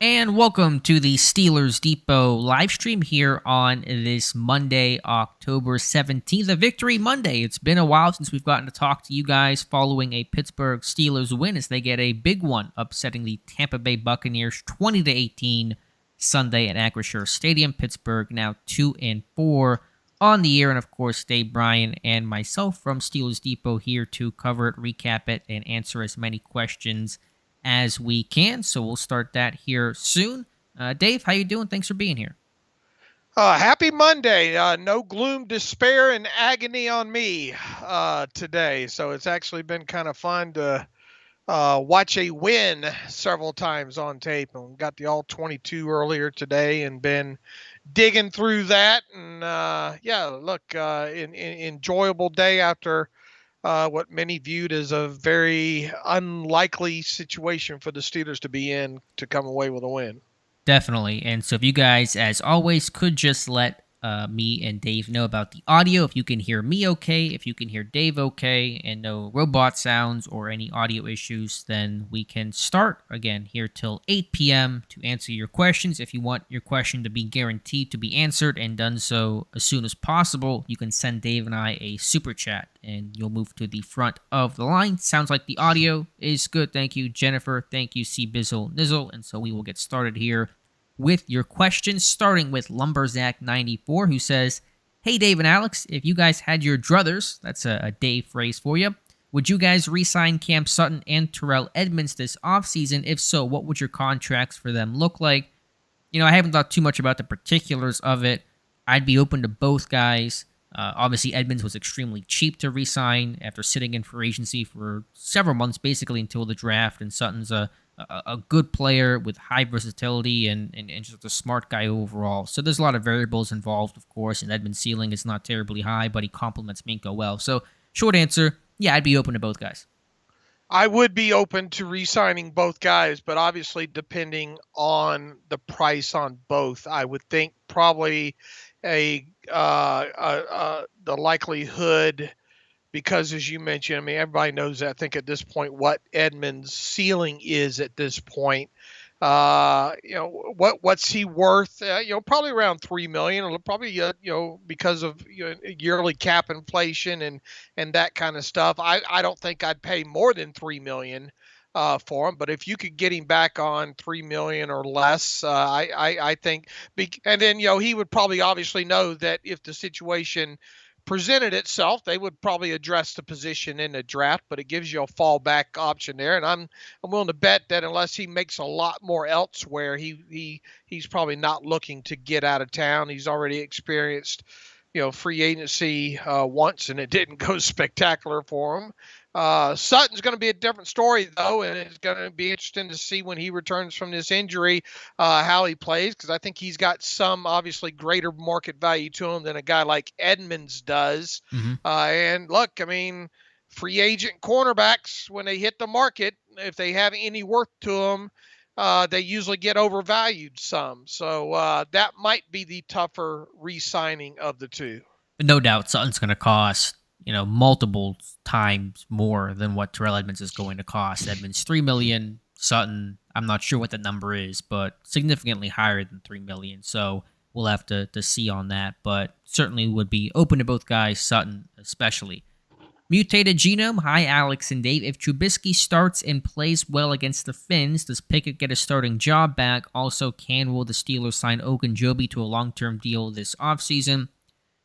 And welcome to the Steelers Depot live stream here on this Monday, October 17th, a Victory Monday. It's been a while since we've gotten to talk to you guys following a Pittsburgh Steelers win as they get a big one, upsetting the Tampa Bay Buccaneers 20-18 Sunday at Acrisure Stadium. Pittsburgh now 2-4 on the year, and of course, Dave, Bryan, and myself from Steelers Depot here to cover it, recap it, and answer as many questions as we can. So we'll start that here soon. Dave, how you doing? Thanks for being here. Happy Monday. No gloom, despair, and agony on me today. So it's actually been kind of fun to watch a win several times on tape. And we got the all 22 earlier today and been digging through that. And enjoyable day after what many viewed as a very unlikely situation for the Steelers to be in to come away with a win. Definitely. And so if you guys, as always, could just let me and Dave know about the audio. If you can hear me okay, if you can hear Dave okay, and no robot sounds or any audio issues, then we can start again here till 8 p.m. to answer your questions. If you want your question to be guaranteed to be answered and done so as soon as possible, you can send Dave and I a super chat and you'll move to the front of the line. Sounds like the audio is good. Thank you, Jennifer. Thank you, C. Bizzle Nizzle. And so we will get started here with your questions, starting with Lumberzack94, who says, "Hey, Dave and Alex, if you guys had your druthers," that's a Dave phrase for you, "would you guys re-sign Cam Sutton and Terrell Edmunds this offseason? If so, what would your contracts for them look like?" I haven't thought too much about the particulars of it. I'd be open to both guys. Obviously, Edmunds was extremely cheap to re-sign after sitting in free agency for several months, basically until the draft, and Sutton's a good player with high versatility and just a smart guy overall. So there's a lot of variables involved, of course, and Edmund's ceiling is not terribly high, but he complements Minko well. So short answer, yeah, I'd be open to both guys. I would be open to re-signing both guys, but obviously depending on the price on both, I would think probably the likelihood, because as you mentioned, I mean, everybody knows, I think at this point, what Edmunds' ceiling is at this point. What's he worth? Probably around $3 million. Probably, because of yearly cap inflation and that kind of stuff. I don't think I'd pay more than $3 million for him. But if you could get him back on $3 million or less, I think. And then he would probably obviously know that if the situation presented itself, they would probably address the position in the draft, but it gives you a fallback option there. And I'm willing to bet that unless he makes a lot more elsewhere, he's probably not looking to get out of town. He's already experienced, free agency once, and it didn't go spectacular for him. Sutton's going to be a different story, though, and it's going to be interesting to see when he returns from this injury how he plays, because I think he's got some obviously greater market value to him than a guy like Edmunds does. Mm-hmm. And look, I mean, free agent cornerbacks, when they hit the market, if they have any worth to them, they usually get overvalued some. So that might be the tougher re-signing of the two. No doubt Sutton's going to cost multiple times more than what Terrell Edmunds is going to cost. Edmunds $3 million, Sutton, I'm not sure what the number is, but significantly higher than $3 million. So we'll have to see on that, but certainly would be open to both guys, Sutton especially. Mutated Genome, hi Alex and Dave. If Trubisky starts and plays well against the Finns, does Pickett get a starting job back? Also, will the Steelers sign Ogunjobi to a long-term deal this offseason?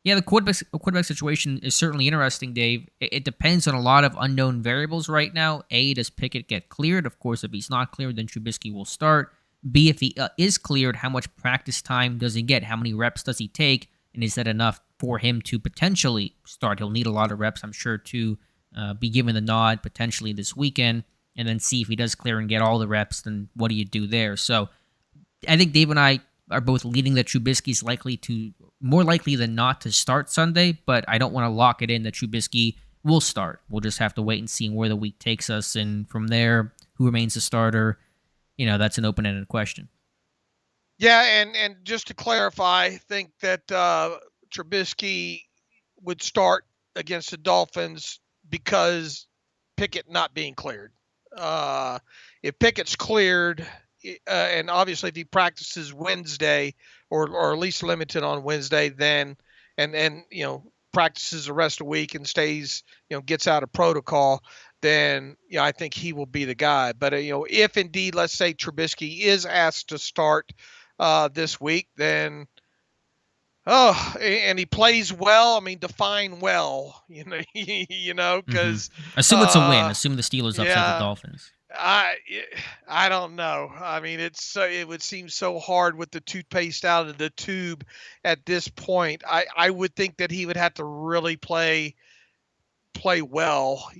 Yeah, the quarterback situation is certainly interesting, Dave. It depends on a lot of unknown variables right now. A, does Pickett get cleared? Of course, if he's not cleared, then Trubisky will start. B, if he is cleared, how much practice time does he get? How many reps does he take? And is that enough for him to potentially start? He'll need a lot of reps, I'm sure, to be given the nod potentially this weekend. And then see if he does clear and get all the reps, then what do you do there? So I think Dave and I are both leading that Trubisky's more likely than not to start Sunday, but I don't want to lock it in that Trubisky will start. We'll just have to wait and see where the week takes us, and from there, who remains the starter, that's an open-ended question. Yeah, and just to clarify, I think that Trubisky would start against the Dolphins because Pickett not being cleared. If Pickett's cleared, and obviously if he practices Wednesday or at least limited on Wednesday, then and practices the rest of the week and stays, gets out of protocol, then I think he will be the guy. But if indeed, let's say Trubisky is asked to start this week, then and he plays well. I mean, define well, because assume it's a win. Assume the Steelers upset the yeah. Dolphins. I don't know. I mean, it would seem so hard with the toothpaste out of the tube at this point. I would think that he would have to really play well,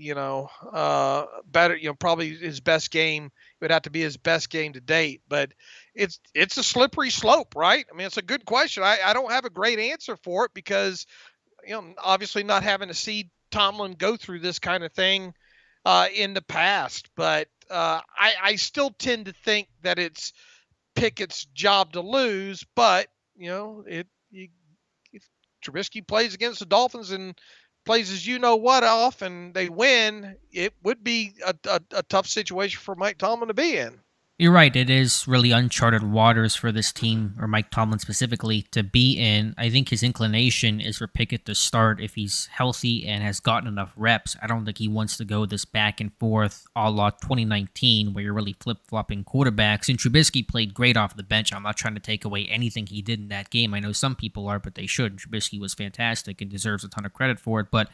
better, probably his best game would have to be his best game to date, but it's a slippery slope, right? I mean, it's a good question. I don't have a great answer for it because, obviously not having to see Tomlin go through this kind of thing in the past, but I still tend to think that it's Pickett's job to lose, but if Trubisky plays against the Dolphins and plays as off and they win, it would be a tough situation for Mike Tomlin to be in. You're right. It is really uncharted waters for this team, or Mike Tomlin specifically, to be in. I think his inclination is for Pickett to start if he's healthy and has gotten enough reps. I don't think he wants to go this back and forth a la 2019 where you're really flip-flopping quarterbacks. And Trubisky played great off the bench. I'm not trying to take away anything he did in that game. I know some people are, but they should. Trubisky was fantastic and deserves a ton of credit for it. But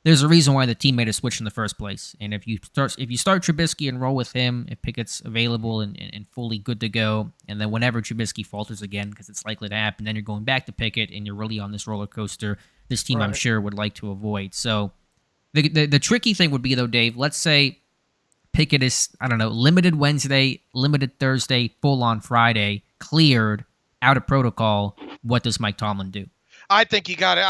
there's a reason why the team made a switch in the first place. And if you start Trubisky and roll with him, if Pickett's available and fully good to go, and then whenever Trubisky falters again, because it's likely to happen, then you're going back to Pickett and you're really on this roller coaster this team, right, I'm sure, would like to avoid. So the tricky thing would be, though, Dave, let's say Pickett is, limited Wednesday, limited Thursday, full on Friday, cleared, out of protocol. What does Mike Tomlin do? I think you got to.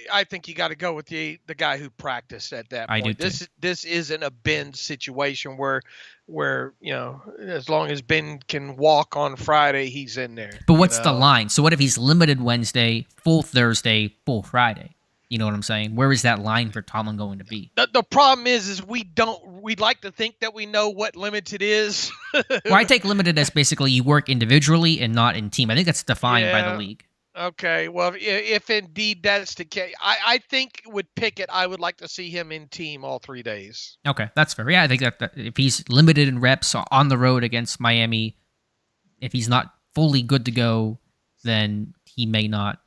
I think you got to go with the guy who practiced at that point. I do too. This isn't a Ben situation where as long as Ben can walk on Friday, he's in there. But what's the line? So what if he's limited Wednesday, full Thursday, full Friday? You know what I'm saying? Where is that line for Tomlin going to be? The problem is we'd like to think that we know what limited is. Well, I take limited as basically you work individually and not in team. I think that's defined by the league. Okay, well, if indeed that's the case, I think with Pickett, I would like to see him in team all 3 days. Okay, that's fair. Yeah, I think that if he's limited in reps on the road against Miami, if he's not fully good to go, then he may not.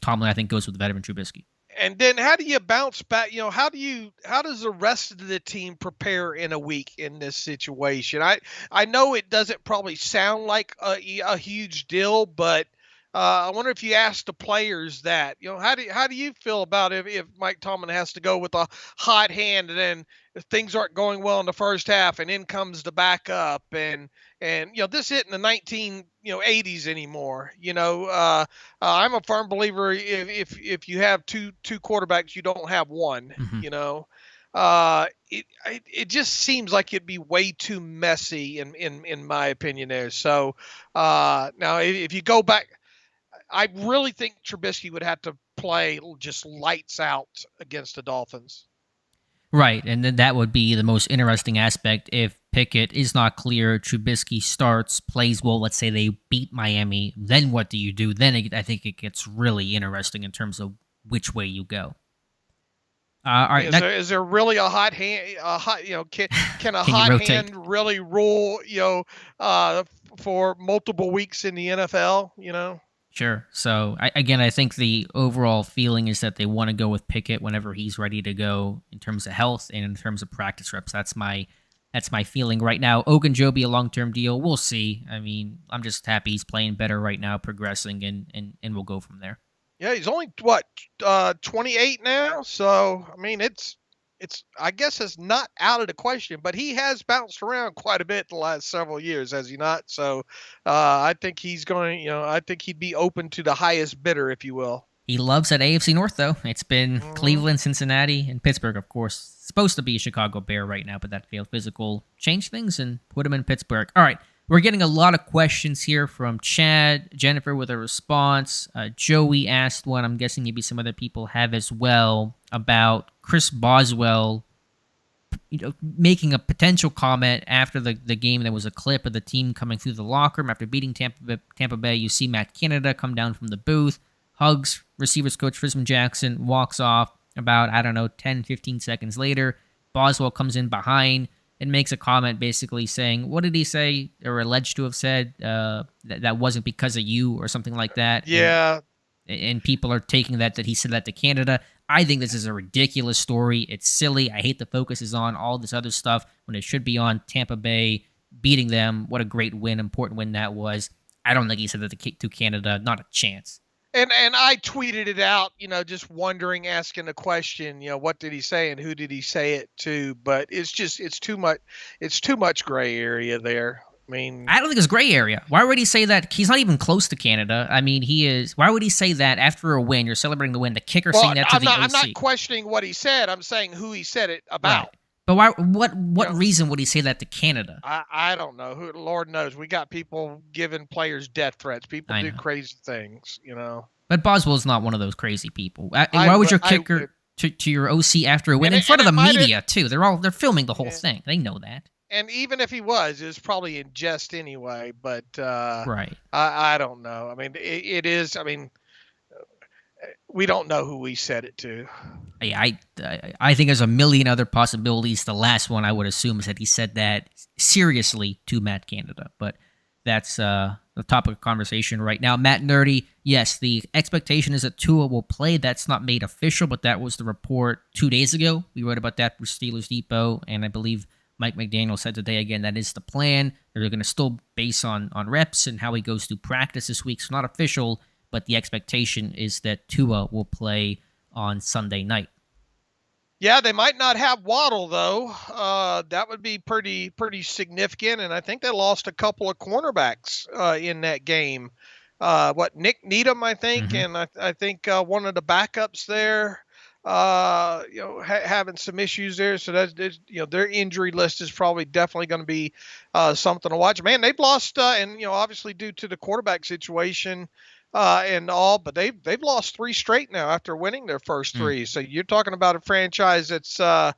Tomlin, I think, goes with veteran Trubisky. And then how do you bounce back? How does the rest of the team prepare in a week in this situation? I know it doesn't probably sound like a huge deal, but I wonder if you ask the players that, how do you feel about if Mike Tomlin has to go with a hot hand and then if things aren't going well in the first half and in comes the backup and this isn't the 1980s anymore. I'm a firm believer if you have two quarterbacks, you don't have one. Mm-hmm. It just seems like it'd be way too messy in my opinion there. So now if you go back. I really think Trubisky would have to play just lights out against the Dolphins. Right, and then that would be the most interesting aspect. If Pickett is not clear, Trubisky starts, plays well, let's say they beat Miami, then what do you do? Then I think it gets really interesting in terms of which way you go. All right, is there really a hot hand? Can a hot hand really rule? For multiple weeks in the NFL? Sure. So, I think the overall feeling is that they want to go with Pickett whenever he's ready to go in terms of health and in terms of practice reps. That's my feeling right now. Ogunjobi, a long-term deal. We'll see. I mean, I'm just happy he's playing better right now, progressing, and we'll go from there. Yeah, he's only, 28 now? So, I mean, it's I guess it's not out of the question, but he has bounced around quite a bit the last several years, has he not? So I think he's going, I think he'd be open to the highest bidder, if you will. He loves that AFC North, though. It's been Cleveland, Cincinnati, and Pittsburgh, of course. It's supposed to be a Chicago Bear right now, but that failed physical. Change things and put him in Pittsburgh. All right. We're getting a lot of questions here from Chad, Jennifer with a response. Joey asked one. I'm guessing maybe some other people have as well about Chris Boswell making a potential comment after the game. There was a clip of the team coming through the locker room after beating Tampa Bay. You see Matt Canada come down from the booth, hugs receivers coach Frisman Jackson, walks off. About, 10, 15 seconds later, Boswell comes in behind and makes a comment basically saying, what did he say, or alleged to have said, that wasn't because of you or something like that. Yeah. And people are taking that he said that to Canada. I think this is a ridiculous story. It's silly. I hate the focus is on all this other stuff when it should be on Tampa Bay beating them. What a great win, important win that was. I don't think he said that to Canada. Not a chance. And I tweeted it out, just wondering, asking a question, what did he say and who did he say it to? But it's too much gray area there. I mean, I don't think it's gray area. Why would he say that? He's not even close to Canada. I mean, he is. Why would he say that after a win? You're celebrating the win. The kicker saying that to the OC. I'm not questioning what he said. I'm saying who he said it about. Right. But why? What reason would he say that to Canada? I don't know. Who, Lord knows. We got people giving players death threats. People do crazy things, But Boswell's not one of those crazy people. Why would your kicker to your OC after a win in front of the media too? They're filming the whole thing. They know that. And even if he was, it was probably in jest anyway. But right, I don't know. I mean, it is. I mean, we don't know who we said it to. Yeah, I think there's a million other possibilities. The last one I would assume is that he said that seriously to Matt Canada, but that's the topic of conversation right now. Matt Nerdy, yes, the expectation is that Tua will play. That's not made official, but that was the report 2 days ago. We wrote about that for Steelers Depot, and I believe Mike McDaniel said today, again, that is the plan. They're going to still base on reps and how he goes through practice this week. So not official, but the expectation is that Tua will play on Sunday night. Yeah, they might not have Waddle, though. That would be pretty significant, and I think they lost a couple of cornerbacks in that game. Nick Needham, I think, and I think one of the backups there, having some issues there. So that's their injury list is probably definitely going to be something to watch. Man, they've lost, and obviously due to the quarterback situation. And all, but they've lost 3 straight now after winning their first 3. So you're talking about a franchise that's that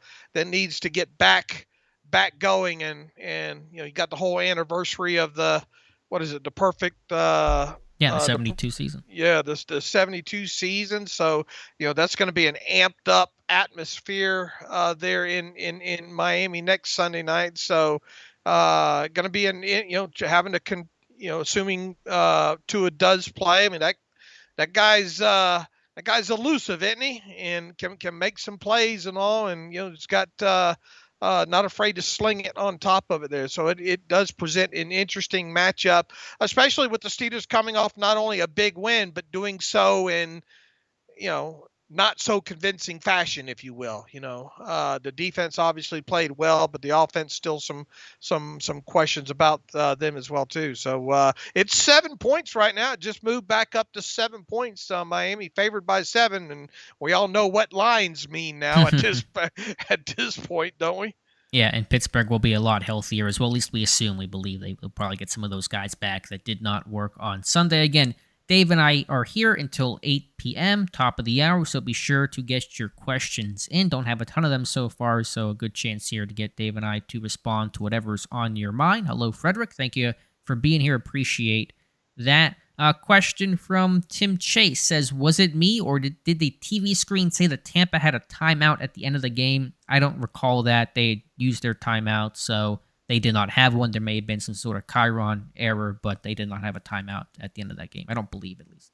needs to get back going, and you got the whole anniversary of the the perfect the 72 season. Yeah, the 72 season. So that's going to be an amped up atmosphere there in Miami next Sunday night. So going to be having to assuming Tua does play. I mean, that guy's elusive, isn't he? And can make some plays and all, and it's got not afraid to sling it on top of it there. So it does present an interesting matchup, especially with the Steelers coming off not only a big win, but doing so in not so convincing fashion, if you will. The defense obviously played well, but the offense still some questions about them as well too. So it's 7 points right now. It just moved back up to 7 points. Miami favored by 7, and we all know what lines mean now at this point, don't we? Yeah, and Pittsburgh will be a lot healthier as well. At least we believe they will probably get some of those guys back that did not work on Sunday. Again, Dave and I are here until 8 p.m., top of the hour, so be sure to get your questions in. Don't have a ton of them so far, so a good chance here to get Dave and I to respond to whatever's on your mind. Hello, Frederick. Thank you for being here. Appreciate that. Question from Tim Chase says, was it me or did the TV screen say that Tampa had a timeout at the end of the game? I don't recall that. They used their timeout, so they did not have one. There may have been some sort of Chiron error, but they did not have a timeout at the end of that game. I don't believe, at least.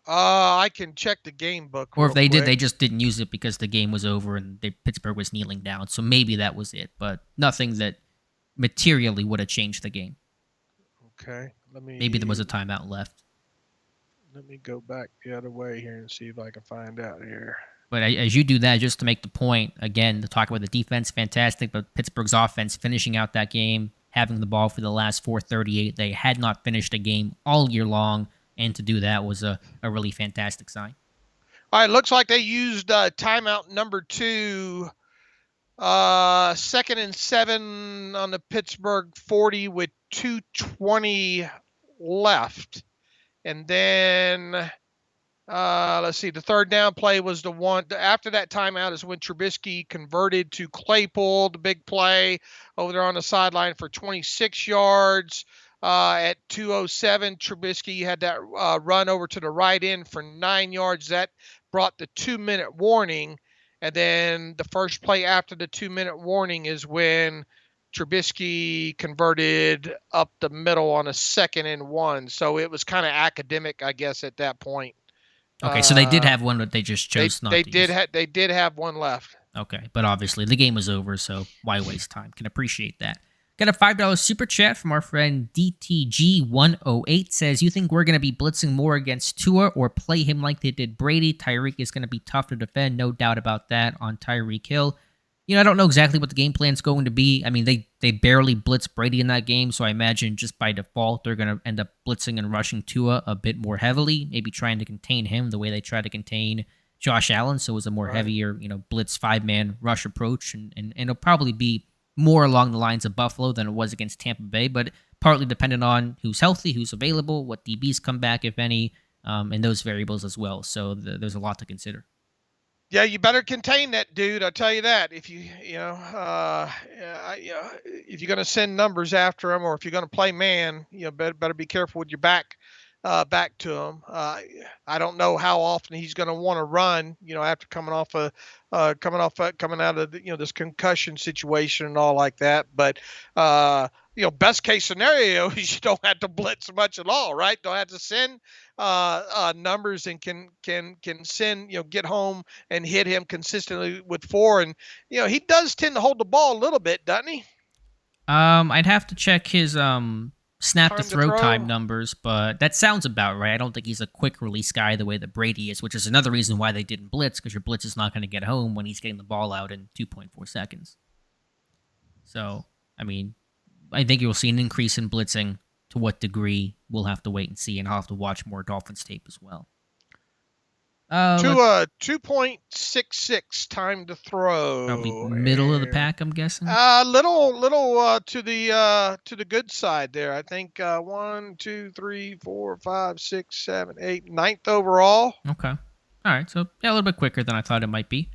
I can check the game book. Or if they did, they just didn't use it because the game was over and Pittsburgh was kneeling down. So maybe that was it, but nothing that materially would have changed the game. Okay. Maybe there was a timeout left. Let me go back the other way here and see if I can find out here. But as you do that, just to make the point, again, to talk about the defense, fantastic, but Pittsburgh's offense finishing out that game, having the ball for the last 4:38. They had not finished a game all year long, and to do that was a really fantastic sign. All right, looks like they used timeout number 2, 2nd and 7 on the Pittsburgh 40 with 2:20 left. And then Let's see. The third down play was the one after that timeout is when Trubisky converted to Claypool, the big play over there on the sideline for 26 yards. At 2:07, Trubisky had that run over to the right end for 9 yards. That brought the 2-minute warning. And then the first play after the 2-minute warning is when Trubisky converted up the middle on a 2nd and 1. So it was kind of academic, I guess, at that point. Okay, so they did have one, but they just chose not to use. They did have one left. Okay, but obviously the game was over, so why waste time? Can appreciate that. Got a $5 super chat from our friend DTG108. Says, you think we're going to be blitzing more against Tua or play him like they did Brady? Tyreek is going to be tough to defend, no doubt about that, on Tyreek Hill. I don't know exactly what the game plan is going to be. I mean, they barely blitzed Brady in that game, so I imagine just by default they're going to end up blitzing and rushing Tua a bit more heavily, maybe trying to contain him the way they tried to contain Josh Allen, so it was a more heavier, blitz 5-man rush approach, and it'll probably be more along the lines of Buffalo than it was against Tampa Bay, but partly dependent on who's healthy, who's available, what DBs come back, if any, and those variables as well. So there's a lot to consider. Yeah, you better contain that dude. I'll tell you that. If if you're going to send numbers after him, or if you're going to play man, better be careful with your back to him. I don't know how often he's going to want to run. After coming out of this concussion situation and all like that. But best case scenario is you don't have to blitz much at all, right? Don't have to send numbers and can send, get home and hit him consistently with 4. And, he does tend to hold the ball a little bit, doesn't he? I'd have to check his snap to throw time numbers, but that sounds about right. I don't think he's a quick release guy the way that Brady is, which is another reason why they didn't blitz, because your blitz is not going to get home when he's getting the ball out in 2.4 seconds. So, I mean, I think you'll see an increase in blitzing. To what degree, we'll have to wait and see, and I'll have to watch more Dolphins tape as well. 2.66 time to throw. Probably middle of the pack, I'm guessing. Little to the good side there. I think 1, 2, 3, 4, 5, 6, 7, 8, 9th overall. Okay. All right. So yeah, a little bit quicker than I thought it might be.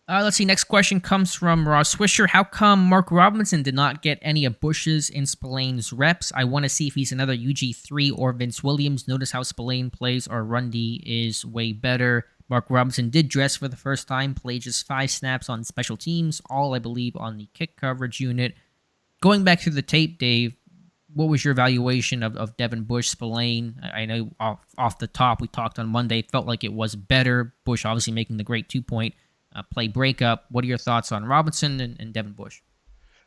Let's see. Next question comes from Ross Swisher. How come Mark Robinson did not get any of Bush's and Spillane's reps? I want to see if he's another UG3 or Vince Williams. Notice how Spillane plays. Our run D is way better. Mark Robinson did dress for the first time, played just 5 snaps on special teams, all, I believe, on the kick coverage unit. Going back through the tape, Dave, what was your evaluation of Devin Bush, Spillane? I know off the top, we talked on Monday, felt like it was better. Bush obviously making the great 2-point play breakup. What are your thoughts on Robinson and Devin Bush?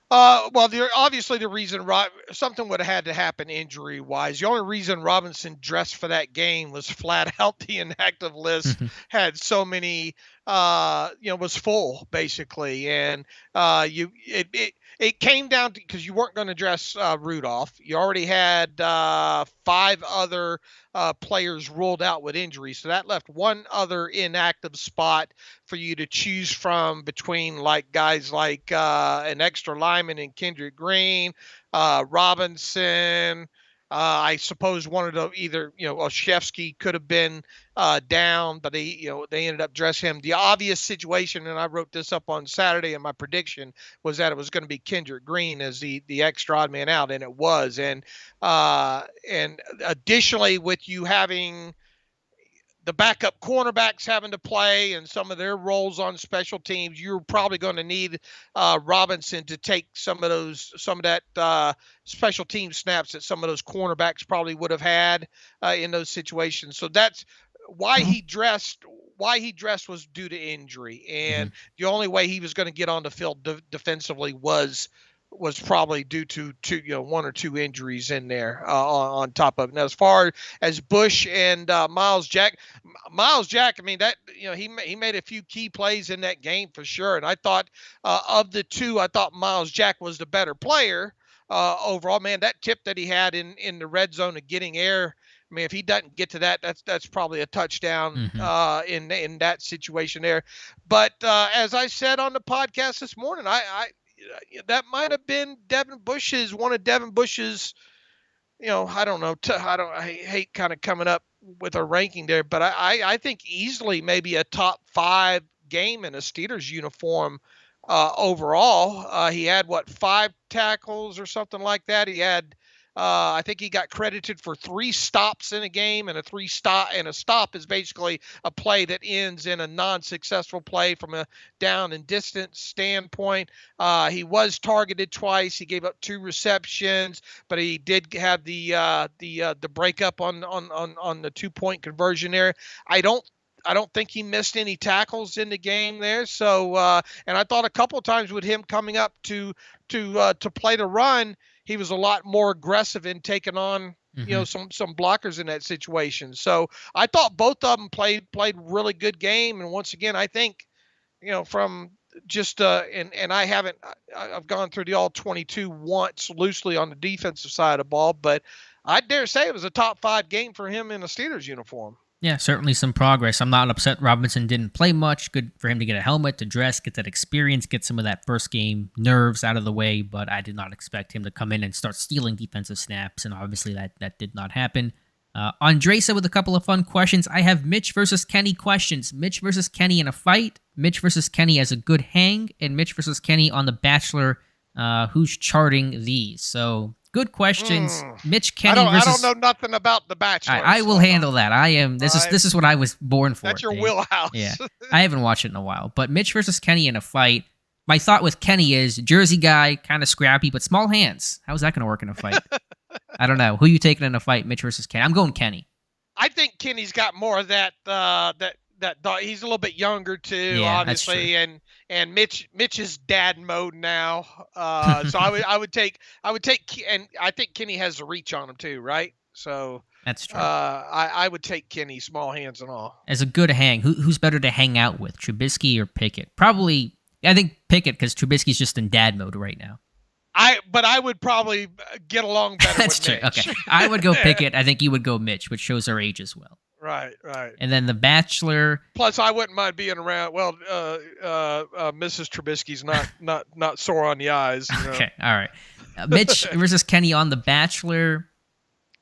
Well, obviously the reason something would have had to happen injury-wise. The only reason Robinson dressed for that game was flat out the inactive list had so many, was full basically, and it came down to, because you weren't going to dress Rudolph. You already had 5 other players ruled out with injury, so that left one other inactive spot for you to choose from between guys like an extra lineman in Kendrick Green, Robinson. I suppose one of the either Olszewski could have been down, but they ended up dressing him. The obvious situation, and I wrote this up on Saturday, and my prediction was that it was going to be Kendrick Green as the extra odd man out, and it was. And additionally, with you having the backup cornerbacks having to play and some of their roles on special teams, you're probably going to need Robinson to take some of that special team snaps that some of those cornerbacks probably would have had in those situations. So that's why he dressed. Why he dressed was due to injury, and the only way he was going to get on the field defensively was probably due to 1 or 2 injuries in there on top of it. Now, as far as Bush and Miles Jack, I mean, that he made a few key plays in that game for sure. And I thought of the two, I thought Miles Jack was the better player overall. Man, that tip that he had in the red zone of getting air. I mean, if he doesn't get to that, that's probably a touchdown in that situation there. But as I said on the podcast this morning, I that might have been one of Devin Bush's, I don't know. I hate kind of coming up with a ranking there, but I think easily maybe a top 5 game in a Steelers uniform overall. He had 5 tackles or something like that. He had I think he got credited for 3 stops in a game, and a stop is basically a play that ends in a non-successful play from a down and distance standpoint. He was targeted twice. He gave up 2 receptions, but he did have the breakup on the 2-point conversion there. I don't think he missed any tackles in the game there. So, and I thought a couple of times with him coming up to play the run, he was a lot more aggressive in taking on some blockers in that situation. So I thought both of them played really good game. And once again, I think from just and I've gone through the all 22 once loosely on the defensive side of the ball, but I dare say it was a top 5 game for him in a Steelers uniform. Yeah, certainly some progress. I'm not upset Robinson didn't play much. Good for him to get a helmet, to dress, get that experience, get some of that first game nerves out of the way, but I did not expect him to come in and start stealing defensive snaps, and obviously that did not happen. Andresa with a couple of fun questions. I have Mitch versus Kenny questions. Mitch versus Kenny in a fight, Mitch versus Kenny as a good hang, and Mitch versus Kenny on The Bachelor. Who's charting these? So... good questions. Mitch Kenny I don't know nothing about The Bachelor. I will handle that. I am. This is what I was born for. That's your wheelhouse. Yeah, I haven't watched it in a while. But Mitch versus Kenny in a fight. My thought with Kenny is Jersey guy, kind of scrappy, but small hands. How is that going to work in a fight? I don't know. Who you taking in a fight, Mitch versus Kenny? I'm going Kenny. I think Kenny's got more of that. He's a little bit younger too, yeah, obviously, and Mitch is dad mode now. So I would take, and I think Kenny has the reach on him too, right? So that's true. I would take Kenny, small hands and all. As a good hang, who's better to hang out with, Trubisky or Pickett? Probably, I think Pickett, because Trubisky's just in dad mode right now. But I would probably get along better That's with true. Mitch. Okay, I would go Pickett. I think you would go Mitch, which shows our age as well. Right. And then The Bachelor. Plus, I wouldn't mind being around. Well, Mrs. Trubisky's not sore on the eyes. Okay, all right. Mitch versus Kenny on The Bachelor.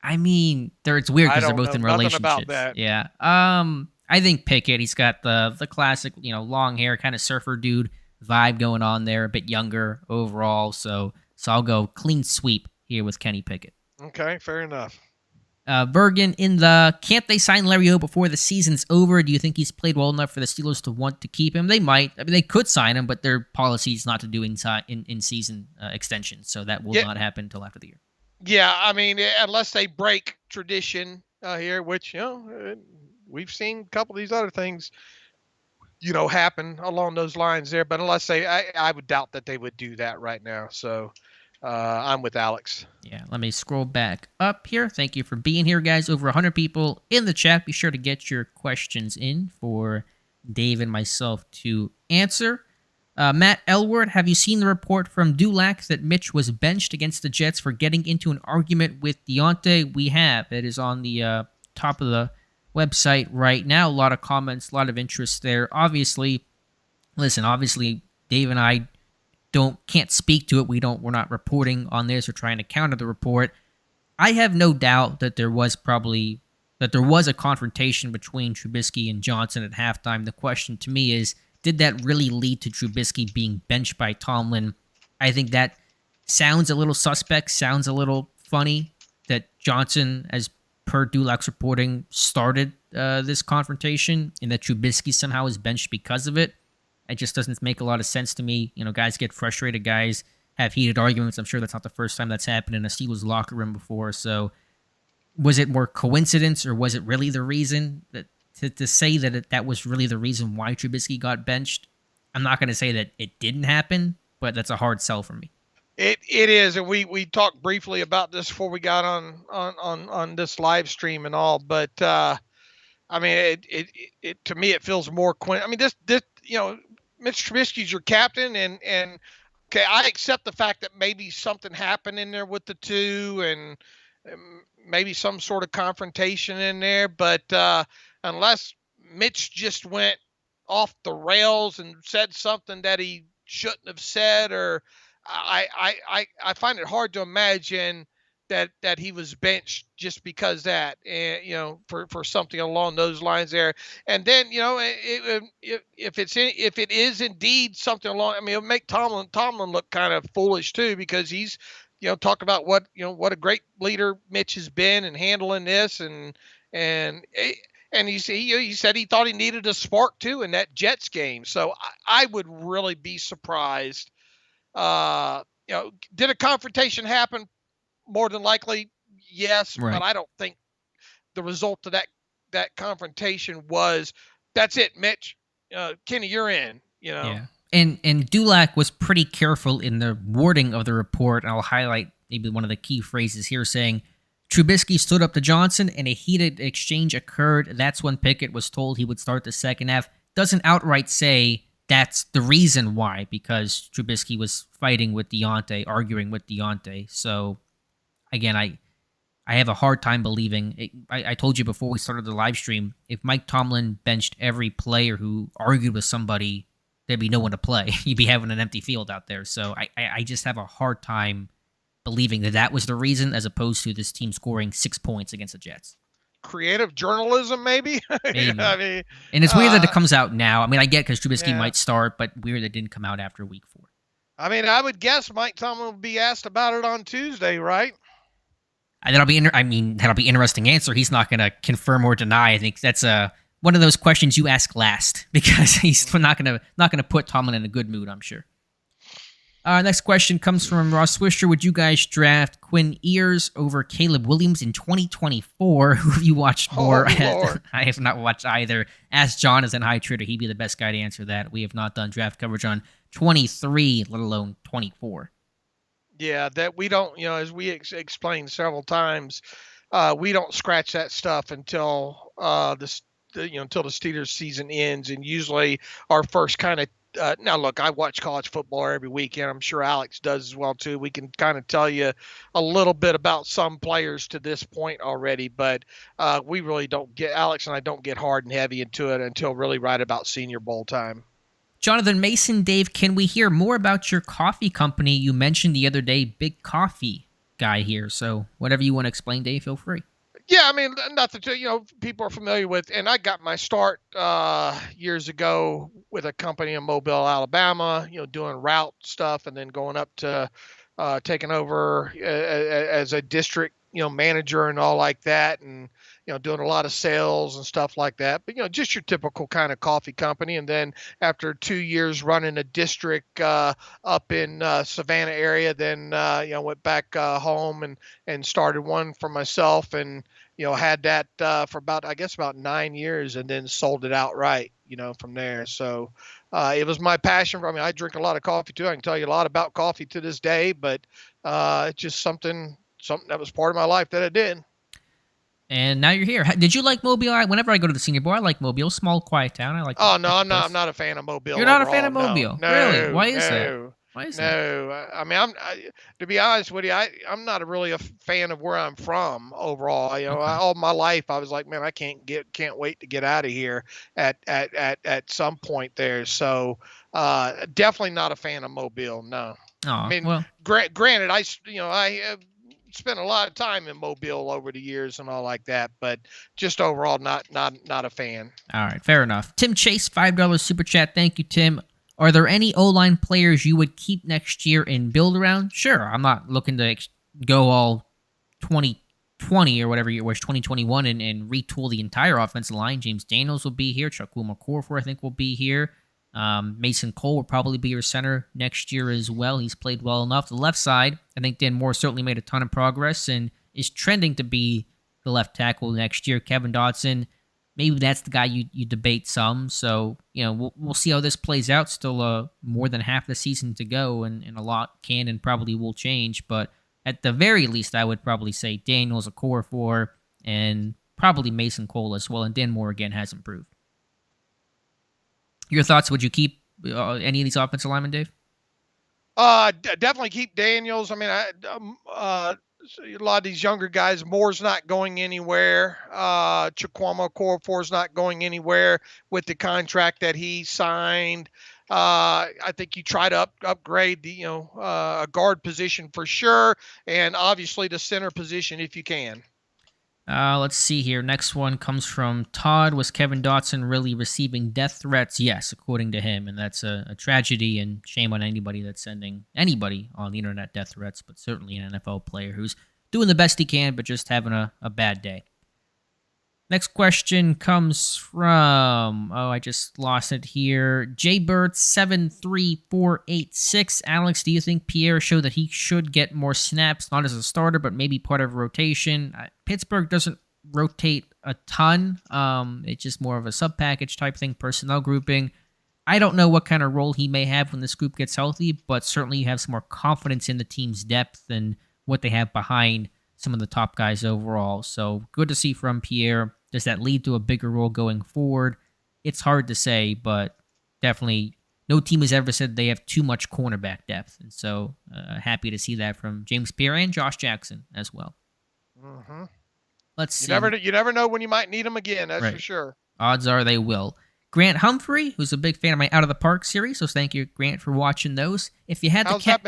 I mean, it's weird because they're both in relationships. About that. Yeah. I think Pickett. He's got the classic, long hair, kind of surfer dude vibe going on there. A bit younger overall. So I'll go clean sweep here with Kenny Pickett. Okay, fair enough. Bergen can't they sign Larry O before the season's over? Do you think he's played well enough for the Steelers to want to keep him? They might. I mean, they could sign him, but their policy is not to do in-season extensions, so that will not happen until after the year. Yeah, I mean, unless they break tradition here, which, we've seen a couple of these other things, happen along those lines there, but unless I would doubt that they would do that right now, so... I'm with Alex. Yeah, let me scroll back up here. Thank you for being here, guys. Over 100 people in the chat. Be sure to get your questions in for Dave and myself to answer. Matt Elward, have you seen the report from Dulac that Mitch was benched against the Jets for getting into an argument with Deontay? We have. It is on the top of the website right now. A lot of comments, a lot of interest there. Obviously, Dave and I can't speak to it. We're not reporting on this or trying to counter the report. I have no doubt that there was a confrontation between Trubisky and Johnson at halftime. The question to me is, did that really lead to Trubisky being benched by Tomlin? I think that sounds a little suspect, sounds a little funny that Johnson, as per Dulac's reporting, started this confrontation and that Trubisky somehow is benched because of it. It just doesn't make a lot of sense to me. Guys get frustrated. Guys have heated arguments. I'm sure that's not the first time that's happened in a Steelers locker room before. So was it more coincidence or was it really the reason? To say that that was really the reason why Trubisky got benched? I'm not going to say that it didn't happen, but that's a hard sell for me. It is, and we talked briefly about this before we got on this live stream and all. But I mean, it to me it feels more. I mean, this Mitch Trubisky's your captain, and okay, I accept the fact that maybe something happened in there with the two, and maybe some sort of confrontation in there. But unless Mitch just went off the rails and said something that he shouldn't have said, or I find it hard to imagine that he was benched just because that, and for something along those lines there. And then if it is indeed something along, I mean, it'll make Tomlin look kind of foolish too, because he's talk about what a great leader Mitch has been in handling this, and he said he thought he needed a spark too in that Jets game. So I would really be surprised. Did a confrontation happen? More than likely, yes, Right. but I don't think the result of that confrontation was, that's it, Mitch. Kenny, you're in. Yeah. And Dulac was pretty careful in the wording of the report. I'll highlight maybe one of the key phrases here, saying Trubisky stood up to Johnson and a heated exchange occurred. That's when Pickett was told he would start the second half. Doesn't outright say that's the reason why, because Trubisky was fighting with Deontay, arguing with Deontay. So, again, I have a hard time believing it. I told you before we started the live stream, if Mike Tomlin benched every player who argued with somebody, there'd be no one to play. You'd be having an empty field out there. So I just have a hard time believing that was the reason, as opposed to this team scoring 6 points against the Jets. Creative journalism, maybe? Maybe. I mean, and it's weird that it comes out now. I mean, I get because Trubisky might start, but weird that it didn't come out after week 4. I mean, I would guess Mike Tomlin will be asked about it on Tuesday, right? That'll be interesting answer. He's not going to confirm or deny. I think that's one of those questions you ask last, because he's not going to put Tomlin in a good mood, I'm sure. Next question comes from Ross Swisher. Would you guys draft Quinn Ewers over Caleb Williams in 2024? Who have you watched more? I have not watched either. Ask John as an high trader. He'd be the best guy to answer that. We have not done draft coverage on 23, let alone 24. Yeah, that we don't, as we explained several times, we don't scratch that stuff until until the Steelers season ends, and usually our first kind of now look, I watch college football every weekend. I'm sure Alex does as well too. We can kind of tell you a little bit about some players to this point already, but we really don't get, Alex and I don't get hard and heavy into it until really right about Senior Bowl time. Jonathan Mason, Dave, can we hear more about your coffee company? You mentioned the other day, Big Coffee guy here. So whatever you want to explain, Dave, feel free. Yeah, I mean, nothing to, people are familiar with, and I got my start years ago with a company in Mobile, Alabama, doing route stuff, and then going up to taking over as a district, manager and all like that, and doing a lot of sales and stuff like that. But just your typical kind of coffee company. And then after 2 years running a district up in Savannah area, then went back home and started one for myself, and had that for about 9 years, and then sold it outright, from there. So it was my passion. I mean, I drink a lot of coffee too. I can tell you a lot about coffee to this day, but it's just something that was part of my life that I did. And now you're here. Did you like Mobile? Whenever I go to the Senior Bowl, I like Mobile. Small, quiet town. I like. Oh no, I'm not a fan of Mobile. You're not a fan of Mobile, no, really? Why is that? Why is that? No, I mean, to be honest with you, I'm not really a fan of where I'm from overall. All my life I was like, man, I can't wait to get out of here at some point there. So definitely not a fan of Mobile. No. Oh, I mean, well, granted, I spent a lot of time in Mobile over the years and all like that, but just overall not a fan. All right, fair enough. Tim Chase, $5 super chat. Thank you, Tim. Are there any O-line players you would keep next year and build around? Sure. I'm not looking to go all 2020 or whatever year it was, 2021, and retool the entire offensive line. James Daniels will be here. Chukwuma Okorafor, I think, will be here. Mason Cole will probably be your center next year as well. He's played well enough. The left side, I think Dan Moore certainly made a ton of progress and is trending to be the left tackle next year. Kevin Dotson, maybe that's the guy you debate some. So, we'll see how this plays out. Still more than half the season to go, and a lot can and probably will change. But at the very least, I would probably say Daniels, Okorafor, and probably Mason Cole as well. And Dan Moore, again, has improved. Your thoughts? Would you keep any of these offensive linemen, Dave? Definitely keep Daniels. I mean, a lot of these younger guys, Moore's not going anywhere. Chukwuma Okorafor's not going anywhere with the contract that he signed. I think you try to upgrade the a guard position for sure, and obviously the center position if you can. Let's see here. Next one comes from Todd. Was Kevin Dotson really receiving death threats? Yes, according to him. And that's a tragedy, and shame on anybody that's sending anybody on the internet death threats, but certainly an NFL player who's doing the best he can, but just having a bad day. Next question comes from, I just lost it here. JBird73486. Alex, do you think Pierre showed that he should get more snaps, not as a starter, but maybe part of rotation? Pittsburgh doesn't rotate a ton. It's just more of a sub-package type thing, personnel grouping. I don't know what kind of role he may have when this group gets healthy, but certainly you have some more confidence in the team's depth and what they have behind some of the top guys overall. So good to see from Pierre. Does that lead to a bigger role going forward? It's hard to say, but definitely no team has ever said they have too much cornerback depth. And so happy to see that from James Pierre and Josh Jackson as well. Mm-hmm. Let's see. You never know when you might need them again, that's right. For sure. Odds are they will. Grant Humphrey, who's a big fan of my Out of the Park series, so thank you, Grant, for watching those. If you had how's that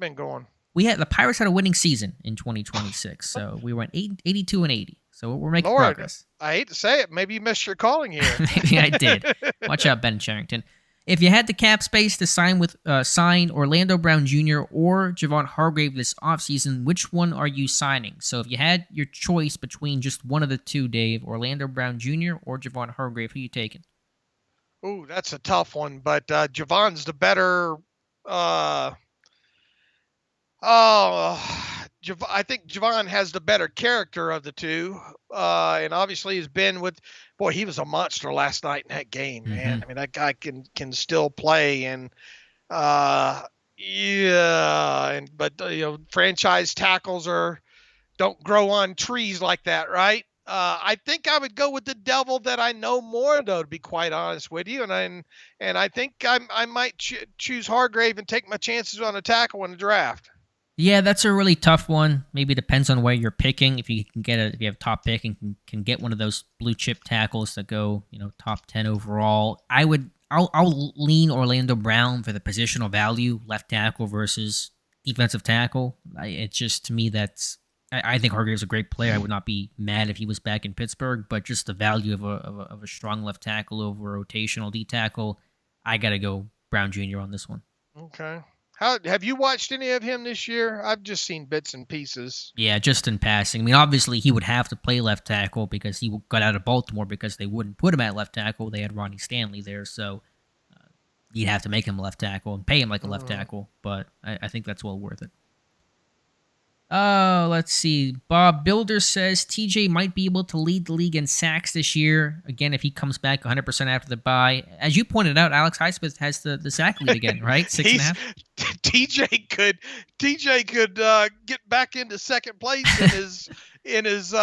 been going? The Pirates had a winning season in 2026, so we went 82-80. So we're making progress. I hate to say it, maybe you missed your calling here. Maybe I did. Watch out, Ben Charrington. If you had the cap space to sign Orlando Brown Jr. or Javon Hargrave this offseason, which one are you signing? So if you had your choice between just one of the two, Dave, Orlando Brown Jr. or Javon Hargrave, who are you taking? Ooh, that's a tough one, but Javon's the better. I think Javon has the better character of the two, and obviously has been with. Boy, he was a monster last night in that game, man. Mm-hmm. I mean, that guy can still play, and franchise tackles don't grow on trees like that, right? I think I would go with the devil that I know more, though, to be quite honest with you, and I think I might choose Hargrave and take my chances on a tackle in the draft. Yeah, that's a really tough one. Maybe it depends on where you're picking. If you can if you have a top pick and can get one of those blue chip tackles that go, top 10 overall, I'll lean Orlando Brown for the positional value, left tackle versus defensive tackle. It's just, to me, I think Hargrave's a great player. I would not be mad if he was back in Pittsburgh, but just the value of a strong left tackle over a rotational D tackle, I got to go Brown Jr. on this one. Okay. Have you watched any of him this year? I've just seen bits and pieces. Yeah, just in passing. I mean, obviously he would have to play left tackle because he got out of Baltimore because they wouldn't put him at left tackle. They had Ronnie Stanley there, so you'd have to make him a left tackle and pay him like a left tackle. But I think that's well worth it. Let's see. Bob Builder says TJ might be able to lead the league in sacks this year. Again, if he comes back 100% after the bye. As you pointed out, Alex Highsmith has the sack lead again, right? 6.5. TJ could get back into second place in his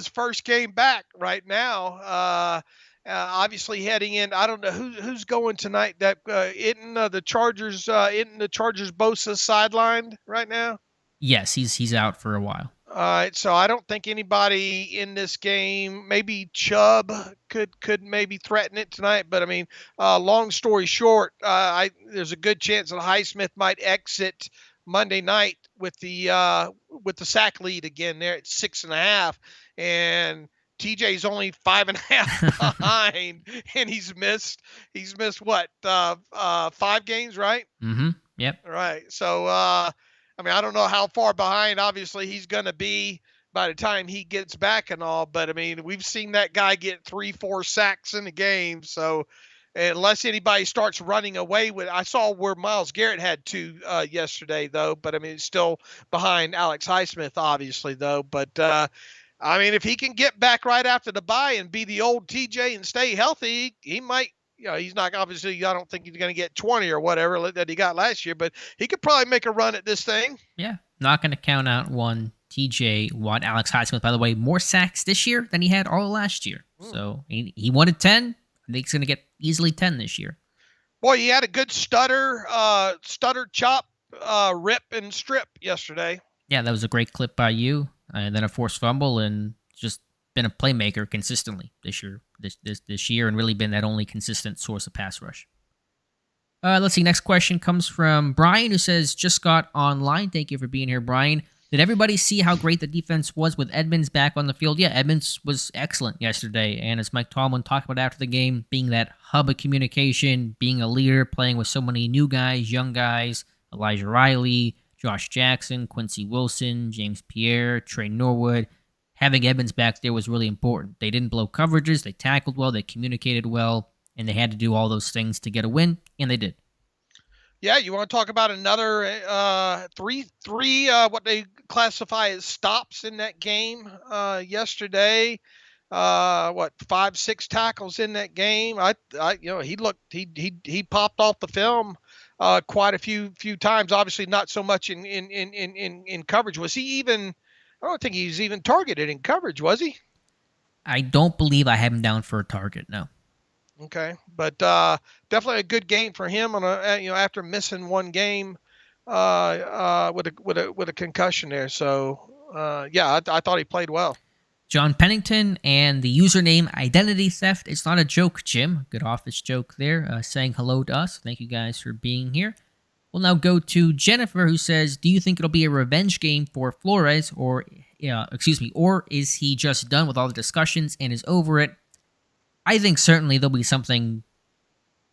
first game back right now. Obviously heading in, I don't know who's going tonight. That isn't the Chargers Bosa sidelined right now? Yes, he's out for a while. All right, so I don't think anybody in this game, maybe Chubb could maybe threaten it tonight. But I mean, long story short, there's a good chance that Highsmith might exit Monday night with the sack lead again there at 6.5, and TJ's only 5.5 behind, and he's missed what 5 games, right? Mm-hmm. Yep. All right, so. I mean, I don't know how far behind, obviously, he's going to be by the time he gets back and all. But, I mean, we've seen that guy get 3-4 sacks in a game. So, unless anybody starts running away with it. I saw where Myles Garrett had 2 yesterday, though. But, I mean, it's still behind Alex Highsmith, obviously, though. But, I mean, if he can get back right after the bye and be the old TJ and stay healthy, he might. He's not, obviously, I don't think he's going to get 20 or whatever that he got last year, but he could probably make a run at this thing. Yeah, not going to count out one TJ Watt. Alex Highsmith, by the way, more sacks this year than he had all last year. So he wanted 10. I think he's going to get easily 10 this year. Boy, he had a good stutter, chop, rip, and strip yesterday. Yeah, that was a great clip by you. And then a forced fumble, and just been a playmaker consistently this year, and really been that only consistent source of pass rush. Let's see. Next question comes from Bryan, who says, just got online. Thank you for being here, Bryan. Did everybody see how great the defense was with Edmonds back on the field? Yeah, Edmonds was excellent yesterday. And as Mike Tomlin talked about after the game, being that hub of communication, being a leader, playing with so many new guys, young guys, Elijah Riley, Josh Jackson, Quincy Wilson, James Pierre, Trey Norwood. Having Edmonds back there was really important. They didn't blow coverages. They tackled well. They communicated well. And they had to do all those things to get a win, and they did. Yeah, you want to talk about another three what they classify as stops in that game yesterday? 5-6 tackles in that game. He popped off the film quite a few times. Obviously, not so much in coverage. Was he even? I don't think he was even targeted in coverage, was he? I don't believe I have him down for a target. No. Okay, but definitely a good game for him on after missing one game with a concussion there. So I thought he played well. John Pennington and the username Identity Theft. It's not a joke, Jim. Good office joke there. Saying hello to us. Thank you guys for being here. We'll now go to Jennifer, who says, "Do you think it'll be a revenge game for Flores, or is he just done with all the discussions and is over it?" I think certainly there'll be something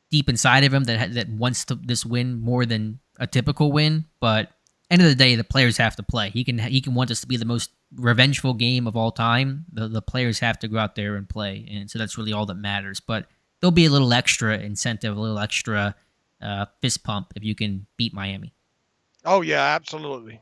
deep inside of him that wants this win more than a typical win. But end of the day, the players have to play. He can want this to be the most revengeful game of all time. The players have to go out there and play, and so that's really all that matters. But there'll be a little extra incentive, a little extra fist pump if you can beat Miami. Oh yeah, absolutely.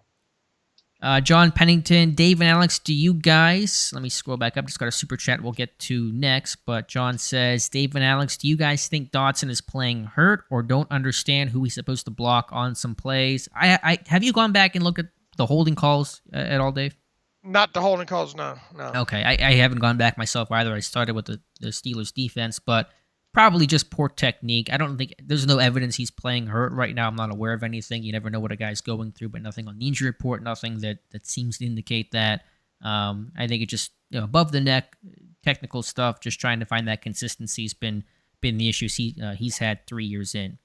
John Pennington, Dave and Alex, do you guys, let me scroll back up, just got a super chat we'll get to next, but John says, Dave and Alex, do you guys think Dotson is playing hurt or don't understand who he's supposed to block on some plays? Have you gone back and looked at the holding calls at all, Dave? Not the holding calls, no. Okay, I haven't gone back myself either. I started with the Steelers defense, but probably just poor technique. I don't think there's no evidence he's playing hurt right now. I'm not aware of anything. You never know what a guy's going through, but nothing on the injury report, nothing that seems to indicate that. I think it's just above the neck technical stuff. Just trying to find that consistency has been the issues he's had 3 years in.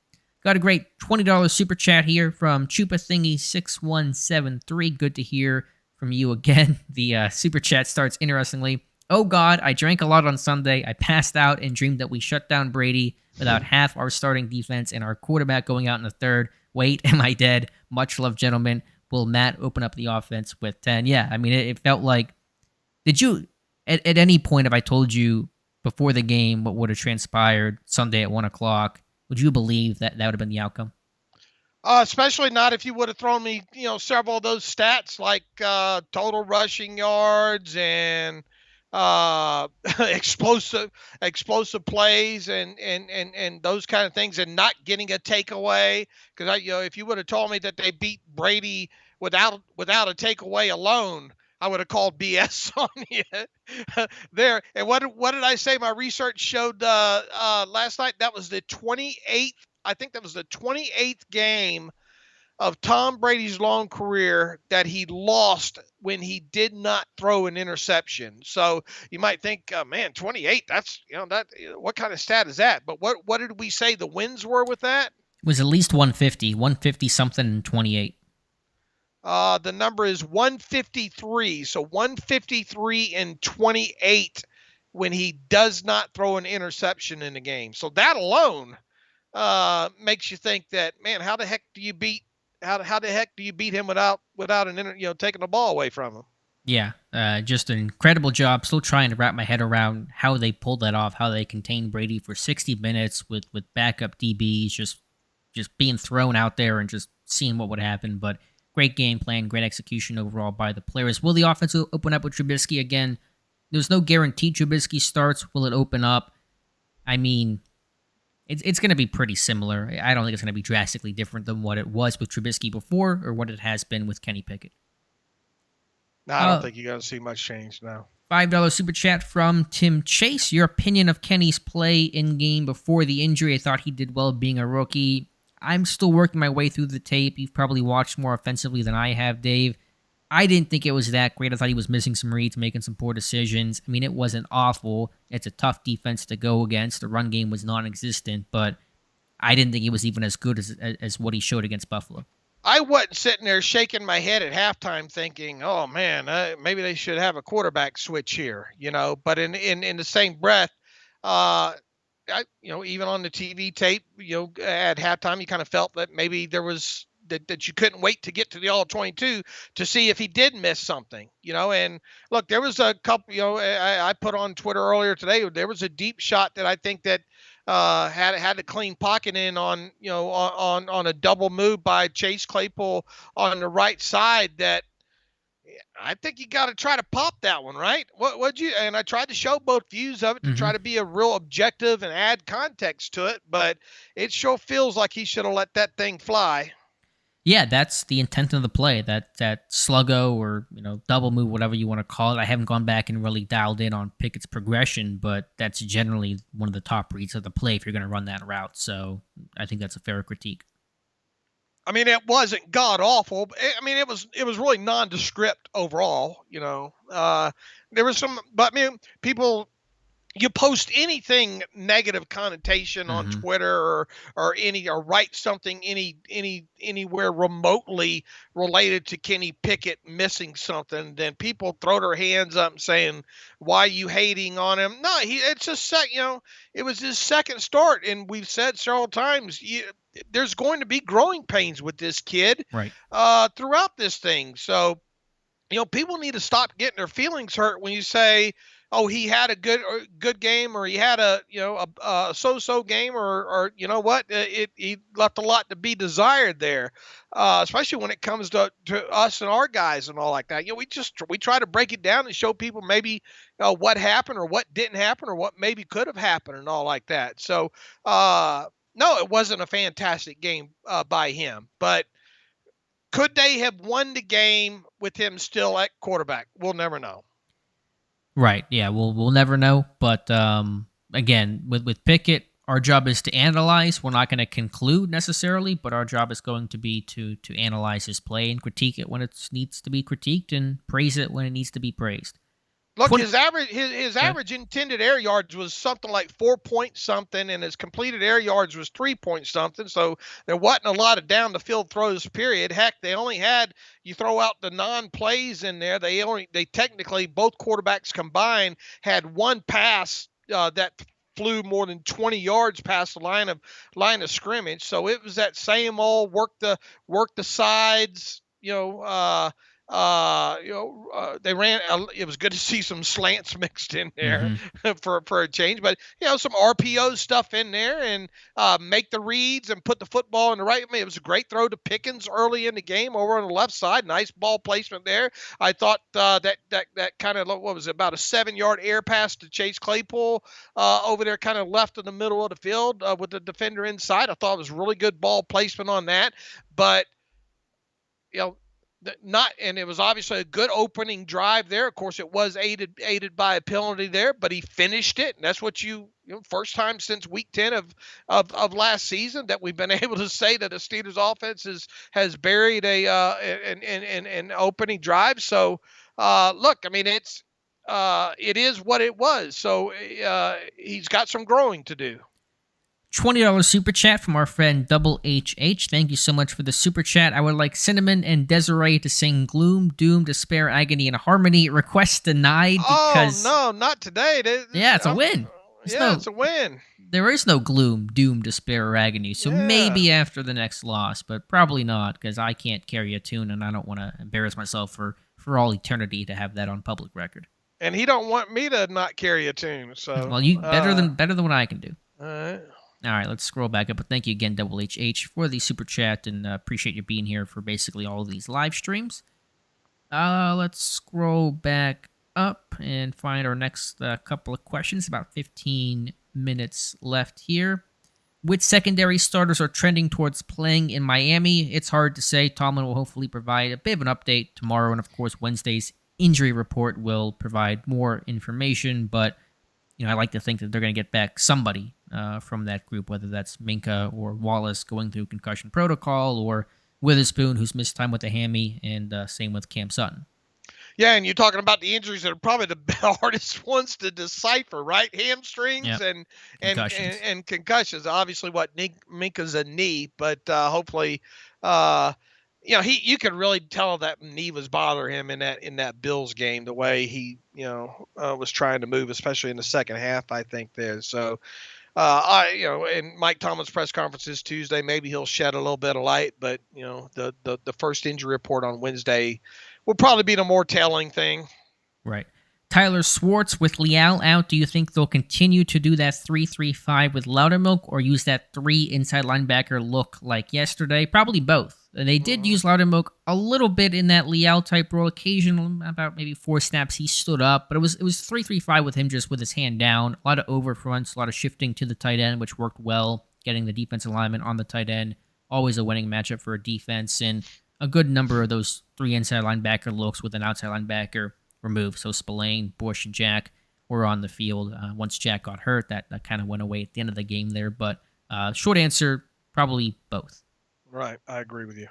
Got a great $20 super chat here from Chupa Thingy 6173. Good to hear from you again. The super chat starts interestingly. "Oh God, I drank a lot on Sunday. I passed out and dreamed that we shut down Brady without half our starting defense and our quarterback going out in the third. Wait, am I dead? Much love, gentlemen. Will Matt open up the offense with 10? Yeah, I mean, it felt like... Did you, at any point, if I told you before the game what would have transpired Sunday at 1 o'clock, would you believe that would have been the outcome? Especially not if you would have thrown me, several of those stats like total rushing yards and... explosive plays and those kind of things, and not getting a takeaway. Because if you would have told me that they beat Brady without a takeaway alone, I would have called BS on you there. And what did I say? My research showed last night that was the 28th. I think that was the 28th game of Tom Brady's long career that he lost when he did not throw an interception. So you might think, man, 28, that's, what kind of stat is that? But what did we say the wins were with that? It was at least 150 something and 28. The number is 153. So 153 and 28 when he does not throw an interception in the game. So that alone makes you think that, man, how the heck do you beat him without taking the ball away from him? Yeah, just an incredible job. Still trying to wrap my head around how they pulled that off, how they contained Brady for 60 minutes with backup DBs just being thrown out there and just seeing what would happen. But great game plan, great execution overall by the players. Will the offense open up with Trubisky again? There's no guarantee Trubisky starts. Will it open up? I mean... It's going to be pretty similar. I don't think it's going to be drastically different than what it was with Trubisky before or what it has been with Kenny Pickett. No, I don't think you're going to see much change now. $5 super chat from Tim Chase. Your opinion of Kenny's play in game before the injury. I thought he did well being a rookie. I'm still working my way through the tape. You've probably watched more offensively than I have, Dave. I didn't think it was that great. I thought he was missing some reads, making some poor decisions. I mean, it wasn't awful. It's a tough defense to go against. The run game was non-existent, but I didn't think he was even as good as what he showed against Buffalo. I wasn't sitting there shaking my head at halftime thinking, "Oh man, maybe they should have a quarterback switch here," But in the same breath, even on the TV tape, at halftime, you kind of felt that maybe there was that you couldn't wait to get to the all 22 to see if he did miss something, And look, there was a couple, I put on Twitter earlier today. There was a deep shot that I think that had a clean pocket in on on a double move by Chase Claypool on the right side that I think you got to try to pop that one, right? What'd you? And I tried to show both views of it to try to be a real objective and add context to it, but it sure feels like he should have let that thing fly. Yeah, that's the intent of the play. That sluggo or double move, whatever you want to call it. I haven't gone back and really dialed in on Pickett's progression, but that's generally one of the top reads of the play if you're going to run that route. So I think that's a fair critique. I mean, it wasn't god awful. I mean, it was really nondescript overall. There was some, but I mean, people. You post anything negative connotation on Twitter or write something anywhere remotely related to Kenny Pickett missing something, then people throw their hands up and saying, "Why are you hating on him?" No, it's just it was his second start, and we've said several times there's going to be growing pains with this kid right throughout this thing. So people need to stop getting their feelings hurt when you say, "Oh, he had a good game," or he had a so-so game, or you know what, he left a lot to be desired there, especially when it comes to us and our guys and all like that. We try to break it down and show people maybe what happened or what didn't happen or what maybe could have happened and all like that. So no, it wasn't a fantastic game by him, but could they have won the game with him still at quarterback? We'll never know. Right. Yeah. We'll never know. But again, with Pickett, our job is to analyze. We're not going to conclude necessarily, but our job is going to be to analyze his play and critique it when it needs to be critiqued and praise it when it needs to be praised. Look, his average intended air yards was something like 4 point something, and his completed air yards was 3 point something. So there wasn't a lot of down the field throws. Period. Heck, they only had, you throw out the non-plays in there. They technically, both quarterbacks combined had one pass that flew more than 20 yards past the line of scrimmage. So it was that same old work the sides. They ran. It was good to see some slants mixed in there for a change, but some RPO stuff in there and make the reads and put the football in the right. I mean, it was a great throw to Pickens early in the game over on the left side. Nice ball placement there. I thought that kind of, what was it, about a 7-yard air pass to Chase Claypool over there, kind of left in the middle of the field with the defender inside. I thought it was really good ball placement on that, but and it was obviously a good opening drive there. Of course, it was aided by a penalty there, but he finished it, and that's what first time since week 10 of last season that we've been able to say that the Steelers offense has buried an opening drive. So look, I mean, it is what it was. So he's got some growing to do. $20 super chat from our friend Double HH. Thank you so much for the super chat. I would like Cinnamon and Desiree to sing Gloom, Doom, Despair, Agony, and Harmony. Request denied because... Oh, no, not today. It's a win. It's a win. There is no Gloom, Doom, Despair, or Agony, so maybe after the next loss, but probably not, because I can't carry a tune, and I don't want to embarrass myself for all eternity to have that on public record. And he don't want me to not carry a tune, so... Well, you better than what I can do. All right. All right, let's scroll back up. But thank you again, Double HH, for the super chat, and appreciate you being here for basically all of these live streams. Let's scroll back up and find our next couple of questions. About 15 minutes left here. Which secondary starters are trending towards playing in Miami? It's hard to say. Tomlin will hopefully provide a bit of an update tomorrow, and of course, Wednesday's injury report will provide more information, but I like to think that they're going to get back somebody from that group, whether that's Minka or Wallace going through concussion protocol, or Witherspoon, who's missed time with the hammy, and same with Cam Sutton. Yeah, and you're talking about the injuries that are probably the hardest ones to decipher, right? Hamstrings Yep. and Concussions. and concussions. Obviously, what Minka's a knee, but hopefully, uh, you could really tell that knee was bothering him in that Bills game. The way he was trying to move, especially in the second half, I think there. So in Mike Tomlin's press conferences Tuesday, maybe he'll shed a little bit of light, but the first injury report on Wednesday will probably be the more telling thing. Right. Tyler Swartz with Leal out. Do you think they'll continue to do that 3-3-5 with Loudermilk or use that 3 inside linebacker look like yesterday? Probably both. They did use Loudermilk a little bit in that Leal type role, occasionally about maybe 4 snaps he stood up, but it was 3-3-5 with him just with his hand down. A lot of over fronts, a lot of shifting to the tight end, which worked well, getting the defensive lineman on the tight end. Always a winning matchup for a defense, and a good number of those 3 inside linebacker looks with an outside linebacker removed. So Spillane, Bush, and Jack were on the field. Once Jack got hurt, that kind of went away at the end of the game there. But short answer, probably both. Right. I agree with you.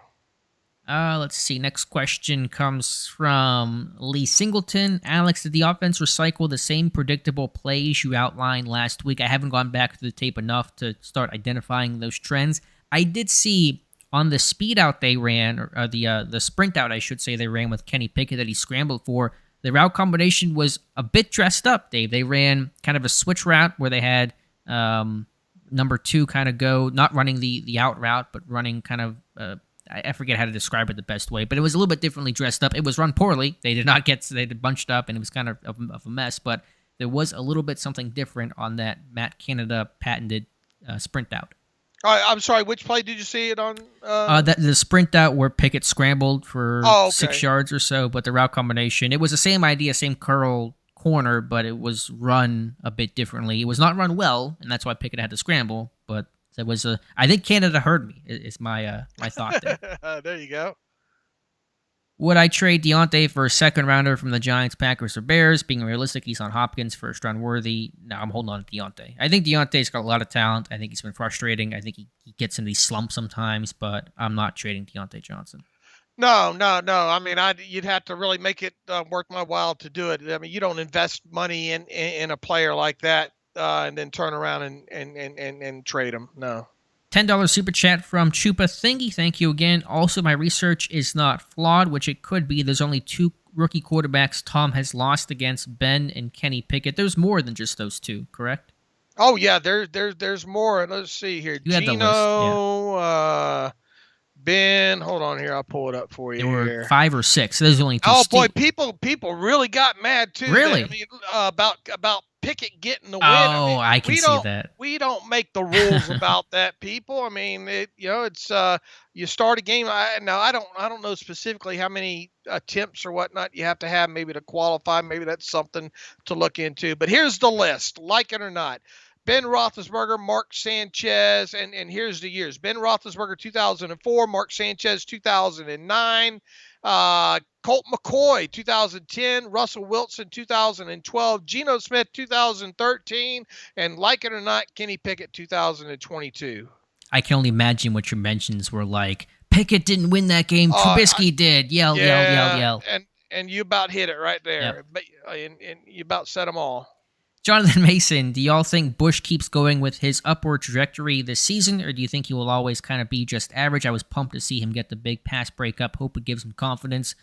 Let's see. Next question comes from Lee Singleton. Alex, did the offense recycle the same predictable plays you outlined last week? I haven't gone back to the tape enough to start identifying those trends. I did see on the speed out they ran, or the sprint out, I should say, they ran with Kenny Pickett that he scrambled for. The route combination was a bit dressed up, Dave. They ran kind of a switch route where they had number 2 kind of go, not running the out route, but running kind of, I forget how to describe it the best way, but it was a little bit differently dressed up. It was run poorly. They did not they bunched up, and it was kind of a mess, but there was a little bit something different on that Matt Canada patented sprint out. I'm sorry, which play did you see it on? The sprint out where Pickett scrambled for okay. 6 yards or so, but the route combination, it was the same idea, same curl corner, but it was run a bit differently. It was not run well, and that's why Pickett had to scramble, but it was I think Canada heard me, is my thought there. There you go. Would I trade Deontay for a second rounder from the Giants, Packers, or Bears? Being realistic, he's on Hopkins, first round worthy. No, I'm holding on to Deontay. I think Deontay's got a lot of talent. I think he's been frustrating. I think he gets in these slumps sometimes, but I'm not trading Deontay Johnson. No. I mean, you'd have to really make it worth my while to do it. I mean, you don't invest money in a player like that and then turn around and trade him. No. $10 super chat from Chupa Thingy. Thank you again. Also, my research is not flawed, which it could be. There's only 2 rookie quarterbacks Tom has lost against, Ben and Kenny Pickett. There's more than just those 2, correct? Oh yeah, there's more. Let's see here. You had the list, yeah. Ben, hold on here. I'll pull it up for you. There were 5 or 6. There's only 2. Oh boy, people really got mad too. Really? I mean, about Pickett getting the win. Oh, I can see that. We don't make the rules about that, people. I mean, it's you start a game. I don't know specifically how many attempts or whatnot you have to have maybe to qualify. Maybe that's something to look into. But here's the list, like it or not. Ben Roethlisberger, Mark Sanchez, and here's the years. Ben Roethlisberger, 2004. Mark Sanchez, 2009. Colt McCoy, 2010. Russell Wilson, 2012. Geno Smith, 2013. And like it or not, Kenny Pickett, 2022. I can only imagine what your mentions were like. Pickett didn't win that game. Trubisky did. Yell. And you about hit it right there. Yep. And you about set them all. Jonathan Mason, do y'all think Bush keeps going with his upward trajectory this season, or do you think he will always kind of be just average? I was pumped to see him get the big pass breakup. Hope it gives him confidence.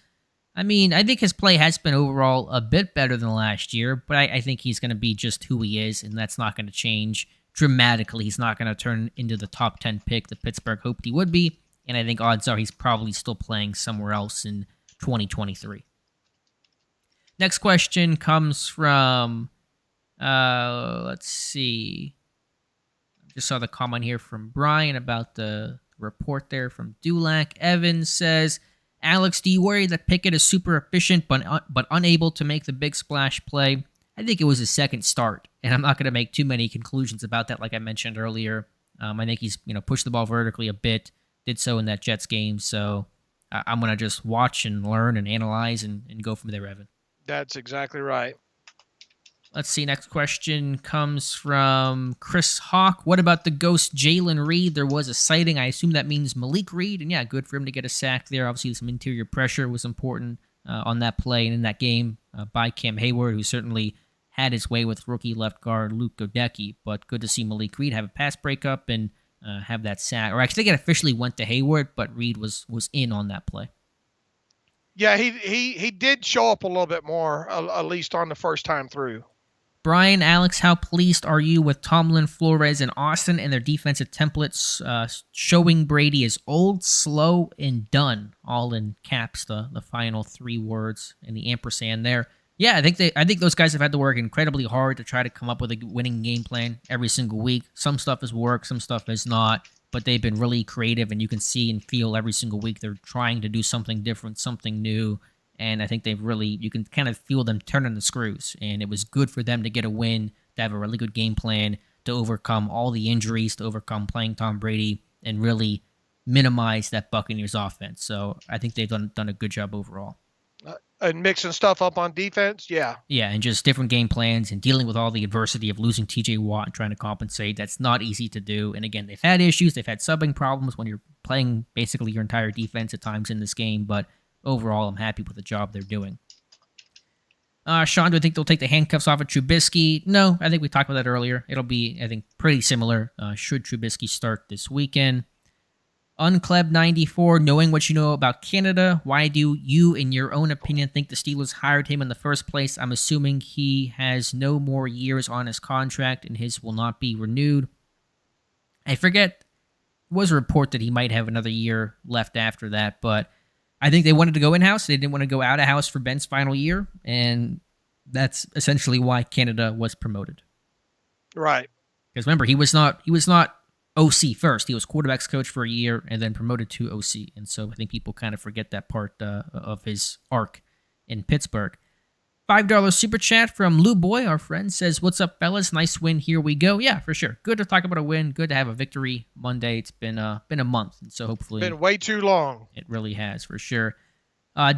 I mean, I think his play has been overall a bit better than last year, but I think he's going to be just who he is, and that's not going to change dramatically. He's not going to turn into the top 10 pick that Pittsburgh hoped he would be, and I think odds are he's probably still playing somewhere else in 2023. Next question comes from... let's see. I just saw the comment here from Bryan about the report there from Dulac. Evans says, Alex, do you worry that Pickett is super efficient but unable to make the big splash play? I think it was his second start, and I'm not going to make too many conclusions about that like I mentioned earlier. I think he's pushed the ball vertically a bit, did so in that Jets game, so I'm going to just watch and learn and analyze and go from there, Evan. That's exactly right. Let's see. Next question comes from Chris Hawk. What about the ghost Jalen Reed? There was a sighting. I assume that means Malik Reed. And yeah, good for him to get a sack there. Obviously, some interior pressure was important. on that play and in that game by Cam Hayward, who certainly had his way with rookie left guard Luke Godecki. But good to see Malik Reed have a pass breakup and have that sack. Or I think it officially went to Hayward, but Reed was in on that play. Yeah, he did show up a little bit more, at least on the first time through. Brian, Alex, how pleased are you with Tomlin, Flores, and Austin and their defensive templates showing Brady is old, slow, and done, all in caps, the final 3 words and the ampersand there. Yeah, I think those guys have had to work incredibly hard to try to come up with a winning game plan every single week. Some stuff has worked, some stuff has not, but they've been really creative, and you can see and feel every single week they're trying to do something different, something new. And I think you can kind of feel them turning the screws. And it was good for them to get a win, to have a really good game plan, to overcome all the injuries, to overcome playing Tom Brady, and really minimize that Buccaneers offense. So I think they've done a good job overall. And mixing stuff up on defense, yeah. Yeah, and just different game plans and dealing with all the adversity of losing TJ Watt and trying to compensate. That's not easy to do. And again, they've had issues. They've had subbing problems when you're playing basically your entire defense at times in this game, but overall, I'm happy with the job they're doing. Sean, do I think they'll take the handcuffs off of Trubisky? No, I think we talked about that earlier. It'll be, I think, pretty similar should Trubisky start this weekend. Uncleb94, knowing what you know about Canada, why do you, in your own opinion, think the Steelers hired him in the first place? I'm assuming he has no more years on his contract and his will not be renewed. I forget, there was a report that he might have another year left after that, but I think they wanted to go in-house. They didn't want to go out-of-house for Ben's final year, and that's essentially why Canada was promoted. Right. Because remember, he was not OC first. He was quarterbacks coach for a year and then promoted to OC. And so I think people kind of forget that part of his arc in Pittsburgh. $5 super chat from Lou Boy, our friend, says, "What's up, fellas? Nice win. Here we go." Yeah, for sure. Good to talk about a win. Good to have a victory Monday. It's been a month, and so hopefully been way too long. It really has, for sure.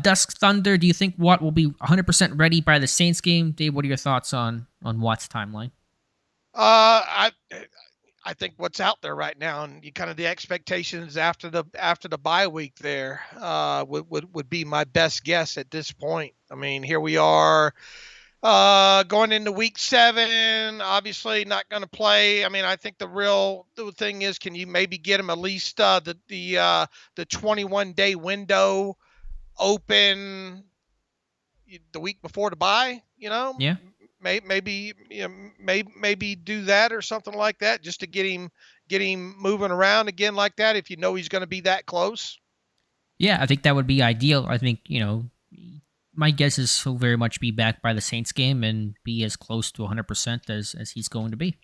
Dusk Thunder, do you think Watt will be 100% ready by the Saints game? Dave, what are your thoughts on Watt's timeline? I think what's out there right now, and kind of the expectations after the bye week there would be my best guess at this point. I mean, here we are going into week 7. Obviously, not going to play. I mean, I think the thing is, can you maybe get him at least the 21-day window open the week before the bye? You know, yeah. Maybe do that or something like that, just to get him moving around again like that, if you know he's going to be that close. Yeah, I think that would be ideal. I think, my guess is he'll very much be back by the Saints game and be as close to 100% as he's going to be.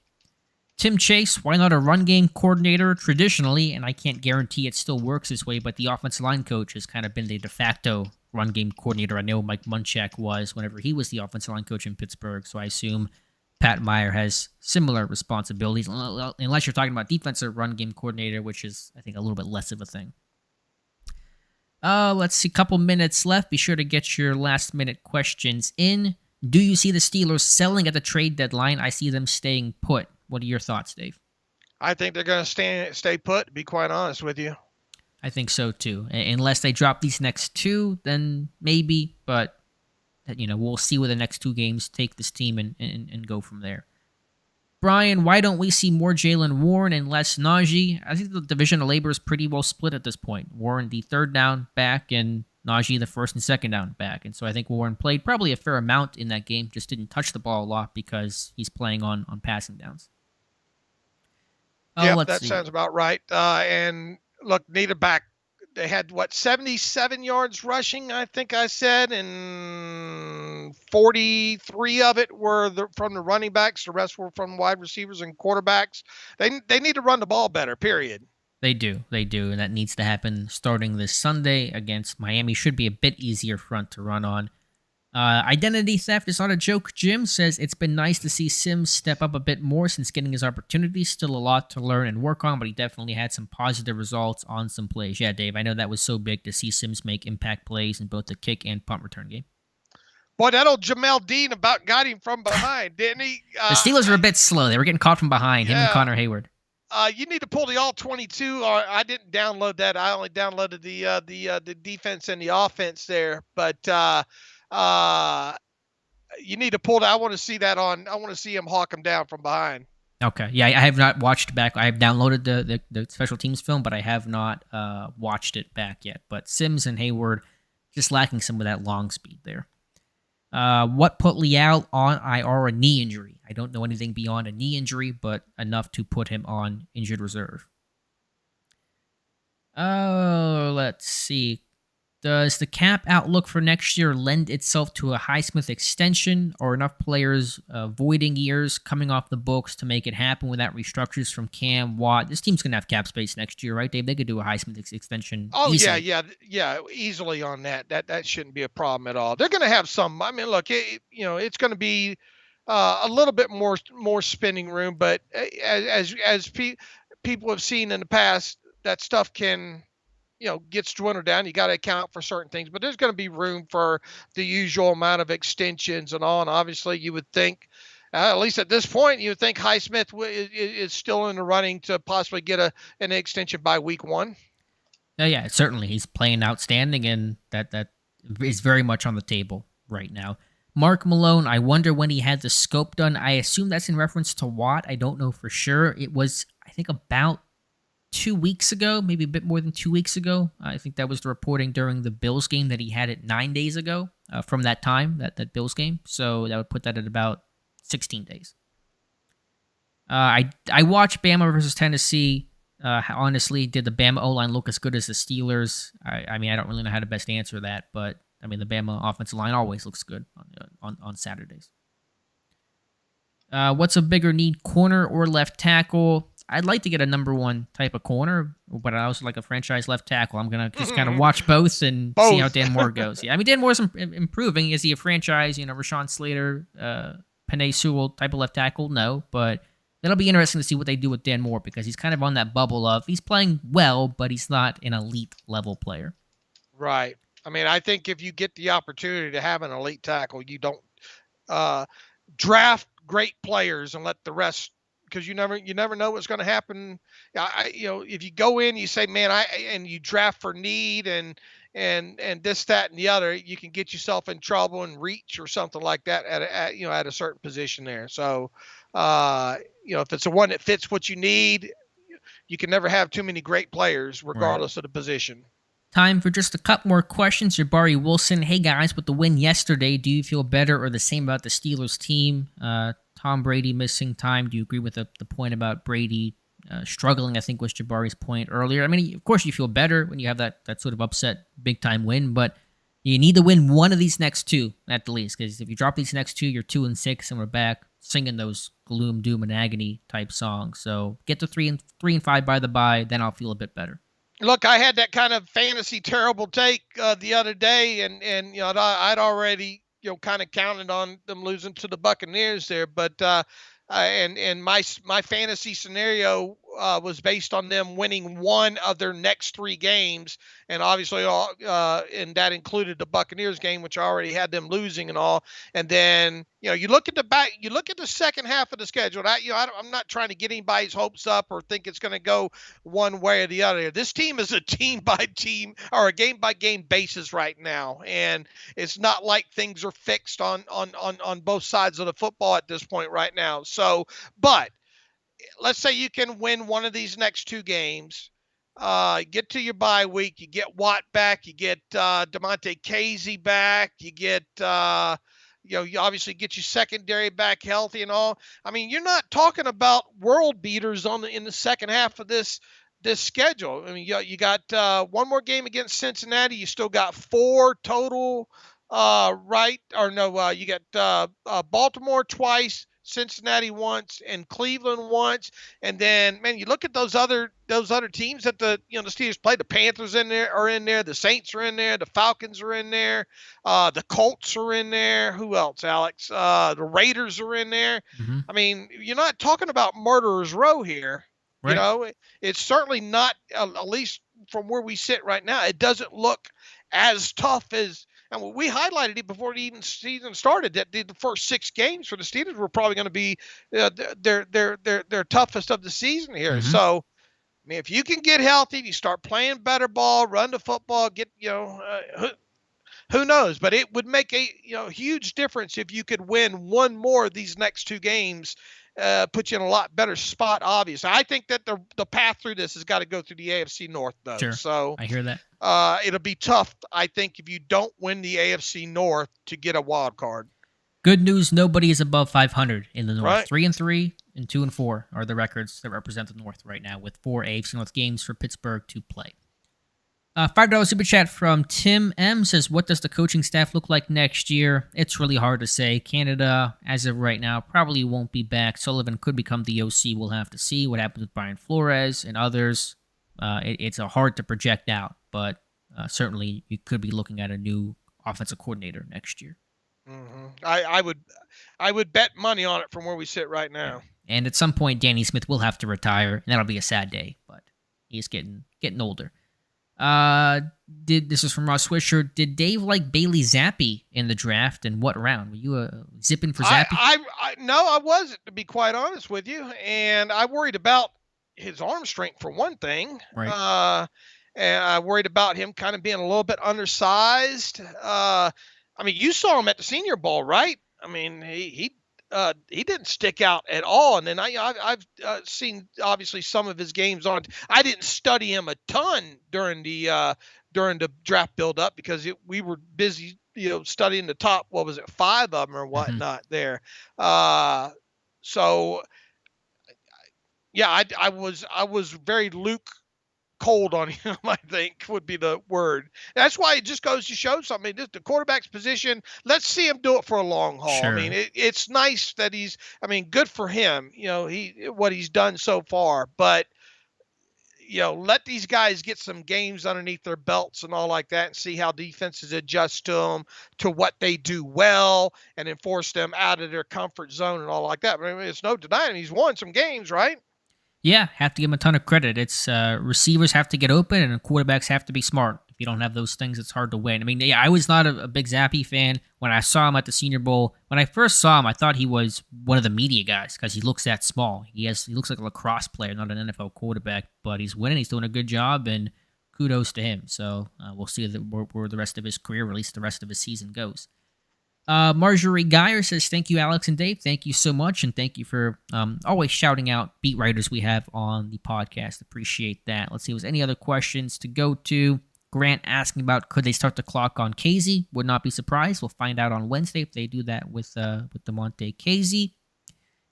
Tim Chase, why not a run game coordinator? Traditionally, and I can't guarantee it still works this way, but the offensive line coach has kind of been the de facto run game coordinator. I know Mike Munchak was whenever he was the offensive line coach in Pittsburgh, so I assume Pat Meyer has similar responsibilities, unless you're talking about defensive run game coordinator, which is, I think, a little bit less of a thing. Let's see, couple minutes left. Be sure to get your last-minute questions in. Do you see the Steelers selling at the trade deadline? I see them staying put. What are your thoughts, Dave? I think they're going to stay put, to be quite honest with you. I think so, too. Unless they drop these next 2, then maybe. But, we'll see where the next 2 games take this team and go from there. Brian, why don't we see more Jaylen Warren and less Najee? I think the division of labor is pretty well split at this point. Warren, the third down back, and Najee, the first and second down back. And so I think Warren played probably a fair amount in that game, just didn't touch the ball a lot because he's playing on passing downs. Yeah, that sounds about right. And look, need a back. They had 77 yards rushing, I think I said, and 43 of it were from the running backs. The rest were from wide receivers and quarterbacks. They need to run the ball better, period. They do, and that needs to happen starting this Sunday against Miami. Should be a bit easier front to run on. Identity theft is not a joke. Jim says it's been nice to see Sims step up a bit more since getting his opportunity. Still a lot to learn and work on, but he definitely had some positive results on some plays. Yeah, Dave, I know that was so big to see Sims make impact plays in both the kick and punt return game. Boy, that old Jamel Dean about got him from behind, didn't he? The Steelers were a bit slow. They were getting caught from behind, him and Connor Hayward. You need to pull the all 22. Or I didn't download that. I only downloaded the defense and the offense there. But you need to pull that. I want to see that on. I want to see him hawk him down from behind. Okay. Yeah, I have not watched back. I have downloaded the special teams film, but I have not watched it back yet. But Sims and Hayward just lacking some of that long speed there. What put Leal on IR? A knee injury. I don't know anything beyond a knee injury, but enough to put him on injured reserve. Oh, let's see. Does the cap outlook for next year lend itself to a Highsmith extension, or enough players voiding years coming off the books to make it happen without restructures from Cam, Watt? This team's going to have cap space next year, right, Dave? They could do a Highsmith extension. Oh, easily. yeah, easily on that. That shouldn't be a problem at all. They're going to have some. I mean, look, it's going to be a little bit more spending room, but as people have seen in the past, that stuff can gets dwindled down. You got to account for certain things, but there's going to be room for the usual amount of extensions and all. And obviously, you would think, at least at this point, you would think Highsmith is still in the running to possibly get an extension by week 1. Yeah, certainly. He's playing outstanding, and that is very much on the table right now. Mark Malone, I wonder when he had the scope done. I assume that's in reference to Watt. I don't know for sure. It was, I think, about 2 weeks ago, maybe a bit more than 2 weeks ago. I think that was the reporting during the Bills game that he had it 9 days ago from that time, that Bills game. So that would put that at about 16 days. I watched Bama versus Tennessee. Honestly, did the Bama O-line look as good as the Steelers? I mean, I don't really know how to best answer that, but I mean, the Bama offensive line always looks good on Saturdays. What's a bigger need, corner or left tackle? I'd like to get a number one type of corner, but I also like a franchise left tackle. I'm going to just kind of watch both and see how Dan Moore goes. Yeah, I mean, Dan Moore's improving. Is he a franchise, Rashawn Slater, Penei Sewell type of left tackle? No, but it'll be interesting to see what they do with Dan Moore because he's kind of on that bubble of he's playing well, but he's not an elite level player. Right. I mean, I think if you get the opportunity to have an elite tackle, you don't draft great players and let the rest, because you never know what's going to happen. If you go in, you say, man, and you draft for need and this, that, and the other, you can get yourself in trouble and reach or something like that at a certain position there. So, if it's a one that fits what you need, you can never have too many great players, regardless of the position. Time for just a couple more questions. Jabari Wilson. Hey, guys, with the win yesterday, do you feel better or the same about the Steelers team? Tom Brady missing time. Do you agree with the point about Brady struggling, I think was Jabari's point earlier? I mean, of course you feel better when you have that sort of upset big-time win, but you need to win one of these next two at the least, because if you drop these next two, you're 2-6, and we're back singing those gloom, doom, and agony type songs. So get to 3-5 by the bye, then I'll feel a bit better. Look, I had that kind of fantasy terrible take the other day, and I'd already kind of counted on them losing to the Buccaneers there, but and my fantasy scenario was based on them winning one of their next 3 games, and obviously and that included the Buccaneers game, which I already had them losing and all. And then you look at the second half of the schedule. I'm not trying to get anybody's hopes up or think it's going to go one way or the other. This team is a team by team or a game by game basis right now, and it's not like things are fixed on both sides of the football at this point right now. So, but let's say you can win one of these next 2 games, get to your bye week, you get Watt back, you get DeMonte Casey back, you get you obviously get your secondary back healthy and all. I mean, you're not talking about world beaters in the second half of this schedule. I mean, you got one more game against Cincinnati. You still got 4 total, right? Or no, you got Baltimore twice, Cincinnati once, and Cleveland once. And then, man, you look at those other teams that the Steelers play. The Panthers are in there. The Saints are in there. The Falcons are in there. The Colts are in there. Who else, Alex? The Raiders are in there. Mm-hmm. I mean, you're not talking about murderer's row here. Right. It's certainly not, at least from where we sit right now, it doesn't look as tough as and we highlighted it before the even season started, that the first 6 games for the Steelers were probably going to be their toughest of the season here. Mm-hmm. So, I mean, if you can get healthy, you start playing better ball, run the football, get, who knows? But it would make a huge difference if you could win one more of these next 2 games. Put you in a lot better spot, obviously. I think that the path through this has got to go through the AFC North, though. Sure. So I hear that. It'll be tough, I think, if you don't win the AFC North to get a wild card. Good news, nobody is above 500 in the North. Right. 3-3 and 2-4 are the records that represent the North right now, with 4 AFC North games for Pittsburgh to play. $5 super chat from Tim M says, what does the coaching staff look like next year? It's really hard to say. Canada, as of right now, probably won't be back. Sullivan could become the OC. We'll have to see what happens with Brian Flores and others. It's hard to project out, but certainly you could be looking at a new offensive coordinator next year. Mm-hmm. I would bet money on it from where we sit right now. Yeah. And at some point, Danny Smith will have to retire, and that'll be a sad day. But he's getting older. This is from Ross Swisher. Did Dave like Bailey Zappi in the draft, and what round? Were you zipping for Zappi? No, I wasn't, to be quite honest with you. And I worried about his arm strength for one thing. Right. And I worried about him kind of being a little bit undersized. I mean, you saw him at the Senior Bowl, right? I mean, he didn't stick out at all. And then I've seen obviously some of his games on. I didn't study him a ton during the draft build up because we were busy, studying the top, 5 of them or whatnot there. So yeah, I was very cold on him, I think would be the word. That's why it just goes to show something. Just the quarterback's position, let's see him do it for a long haul. Sure. I mean, it's nice that good for him, what he's done so far, but let these guys get some games underneath their belts and all like that and see how defenses adjust to them, to what they do well, and enforce them out of their comfort zone and all like that. But I mean, it's no denying he's won some games, right? Yeah, have to give him a ton of credit. It's receivers have to get open and quarterbacks have to be smart. If you don't have those things, it's hard to win. I mean, yeah, I was not a big Zappi fan when I saw him at the Senior Bowl. When I first saw him, I thought he was one of the media guys because he looks that small. He looks like a lacrosse player, not an NFL quarterback, but he's winning. He's doing a good job, and kudos to him. So we'll see where the rest of his career, or at least the rest of his season, goes. Marjorie Geyer says, thank you, Alex and Dave. Thank you so much, and thank you for always shouting out beat writers we have on the podcast. Appreciate that. Let's see, was any other questions to go to? Grant asking about, could they start the clock on Casey? Would not be surprised. We'll find out on Wednesday if they do that with DeMonte Casey.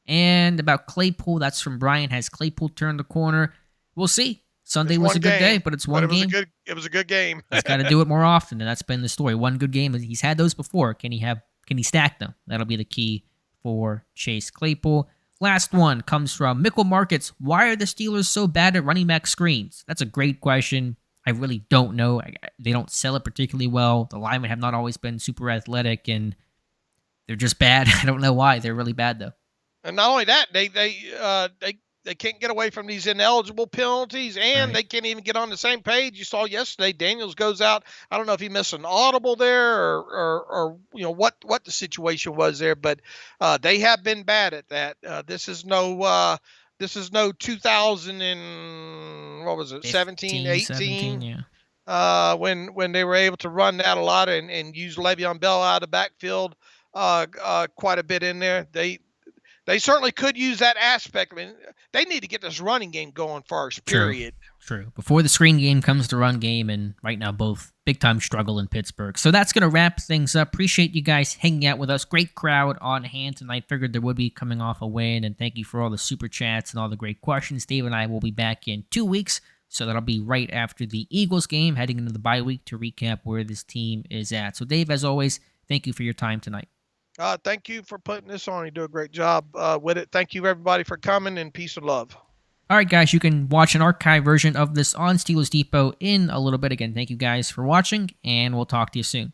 And about Claypool, that's from Bryan. Has Claypool turned the corner? We'll see. Sunday was a good day, but it's one game. It was a good game. He's got to do it more often, and that's been the story. One good game. He's had those before. Can he stack them? That'll be the key for Chase Claypool. Last one comes from Mickle Markets. Why are the Steelers so bad at running back screens? That's a great question. I really don't know. They don't sell it particularly well. The linemen have not always been super athletic, and they're just bad. I don't know why. They're really bad, though. And not only that, they can't get away from these ineligible penalties, and they can't even get on the same page. You saw yesterday, Daniels goes out. I don't know if he missed an audible there or what the situation was there, but they have been bad at that. This is no 2000 and what was it, 17, 18? Yeah. When they were able to run that a lot and use Le'Veon Bell out of the backfield quite a bit in there. They certainly could use that aspect. I mean, they need to get this running game going first, period. True. Before the screen game comes the run game, and right now both big-time struggle in Pittsburgh. So that's going to wrap things up. Appreciate you guys hanging out with us. Great crowd on hand tonight. Figured there would be coming off a win, and thank you for all the super chats and all the great questions. Dave and I will be back in 2 weeks, so that'll be right after the Eagles game, heading into the bye week to recap where this team is at. So Dave, as always, thank you for your time tonight. Thank you for putting this on. You do a great job with it. Thank you, everybody, for coming, and peace and love. All right, guys, you can watch an archive version of this on Steelers Depot in a little bit. Again, thank you guys for watching, and we'll talk to you soon.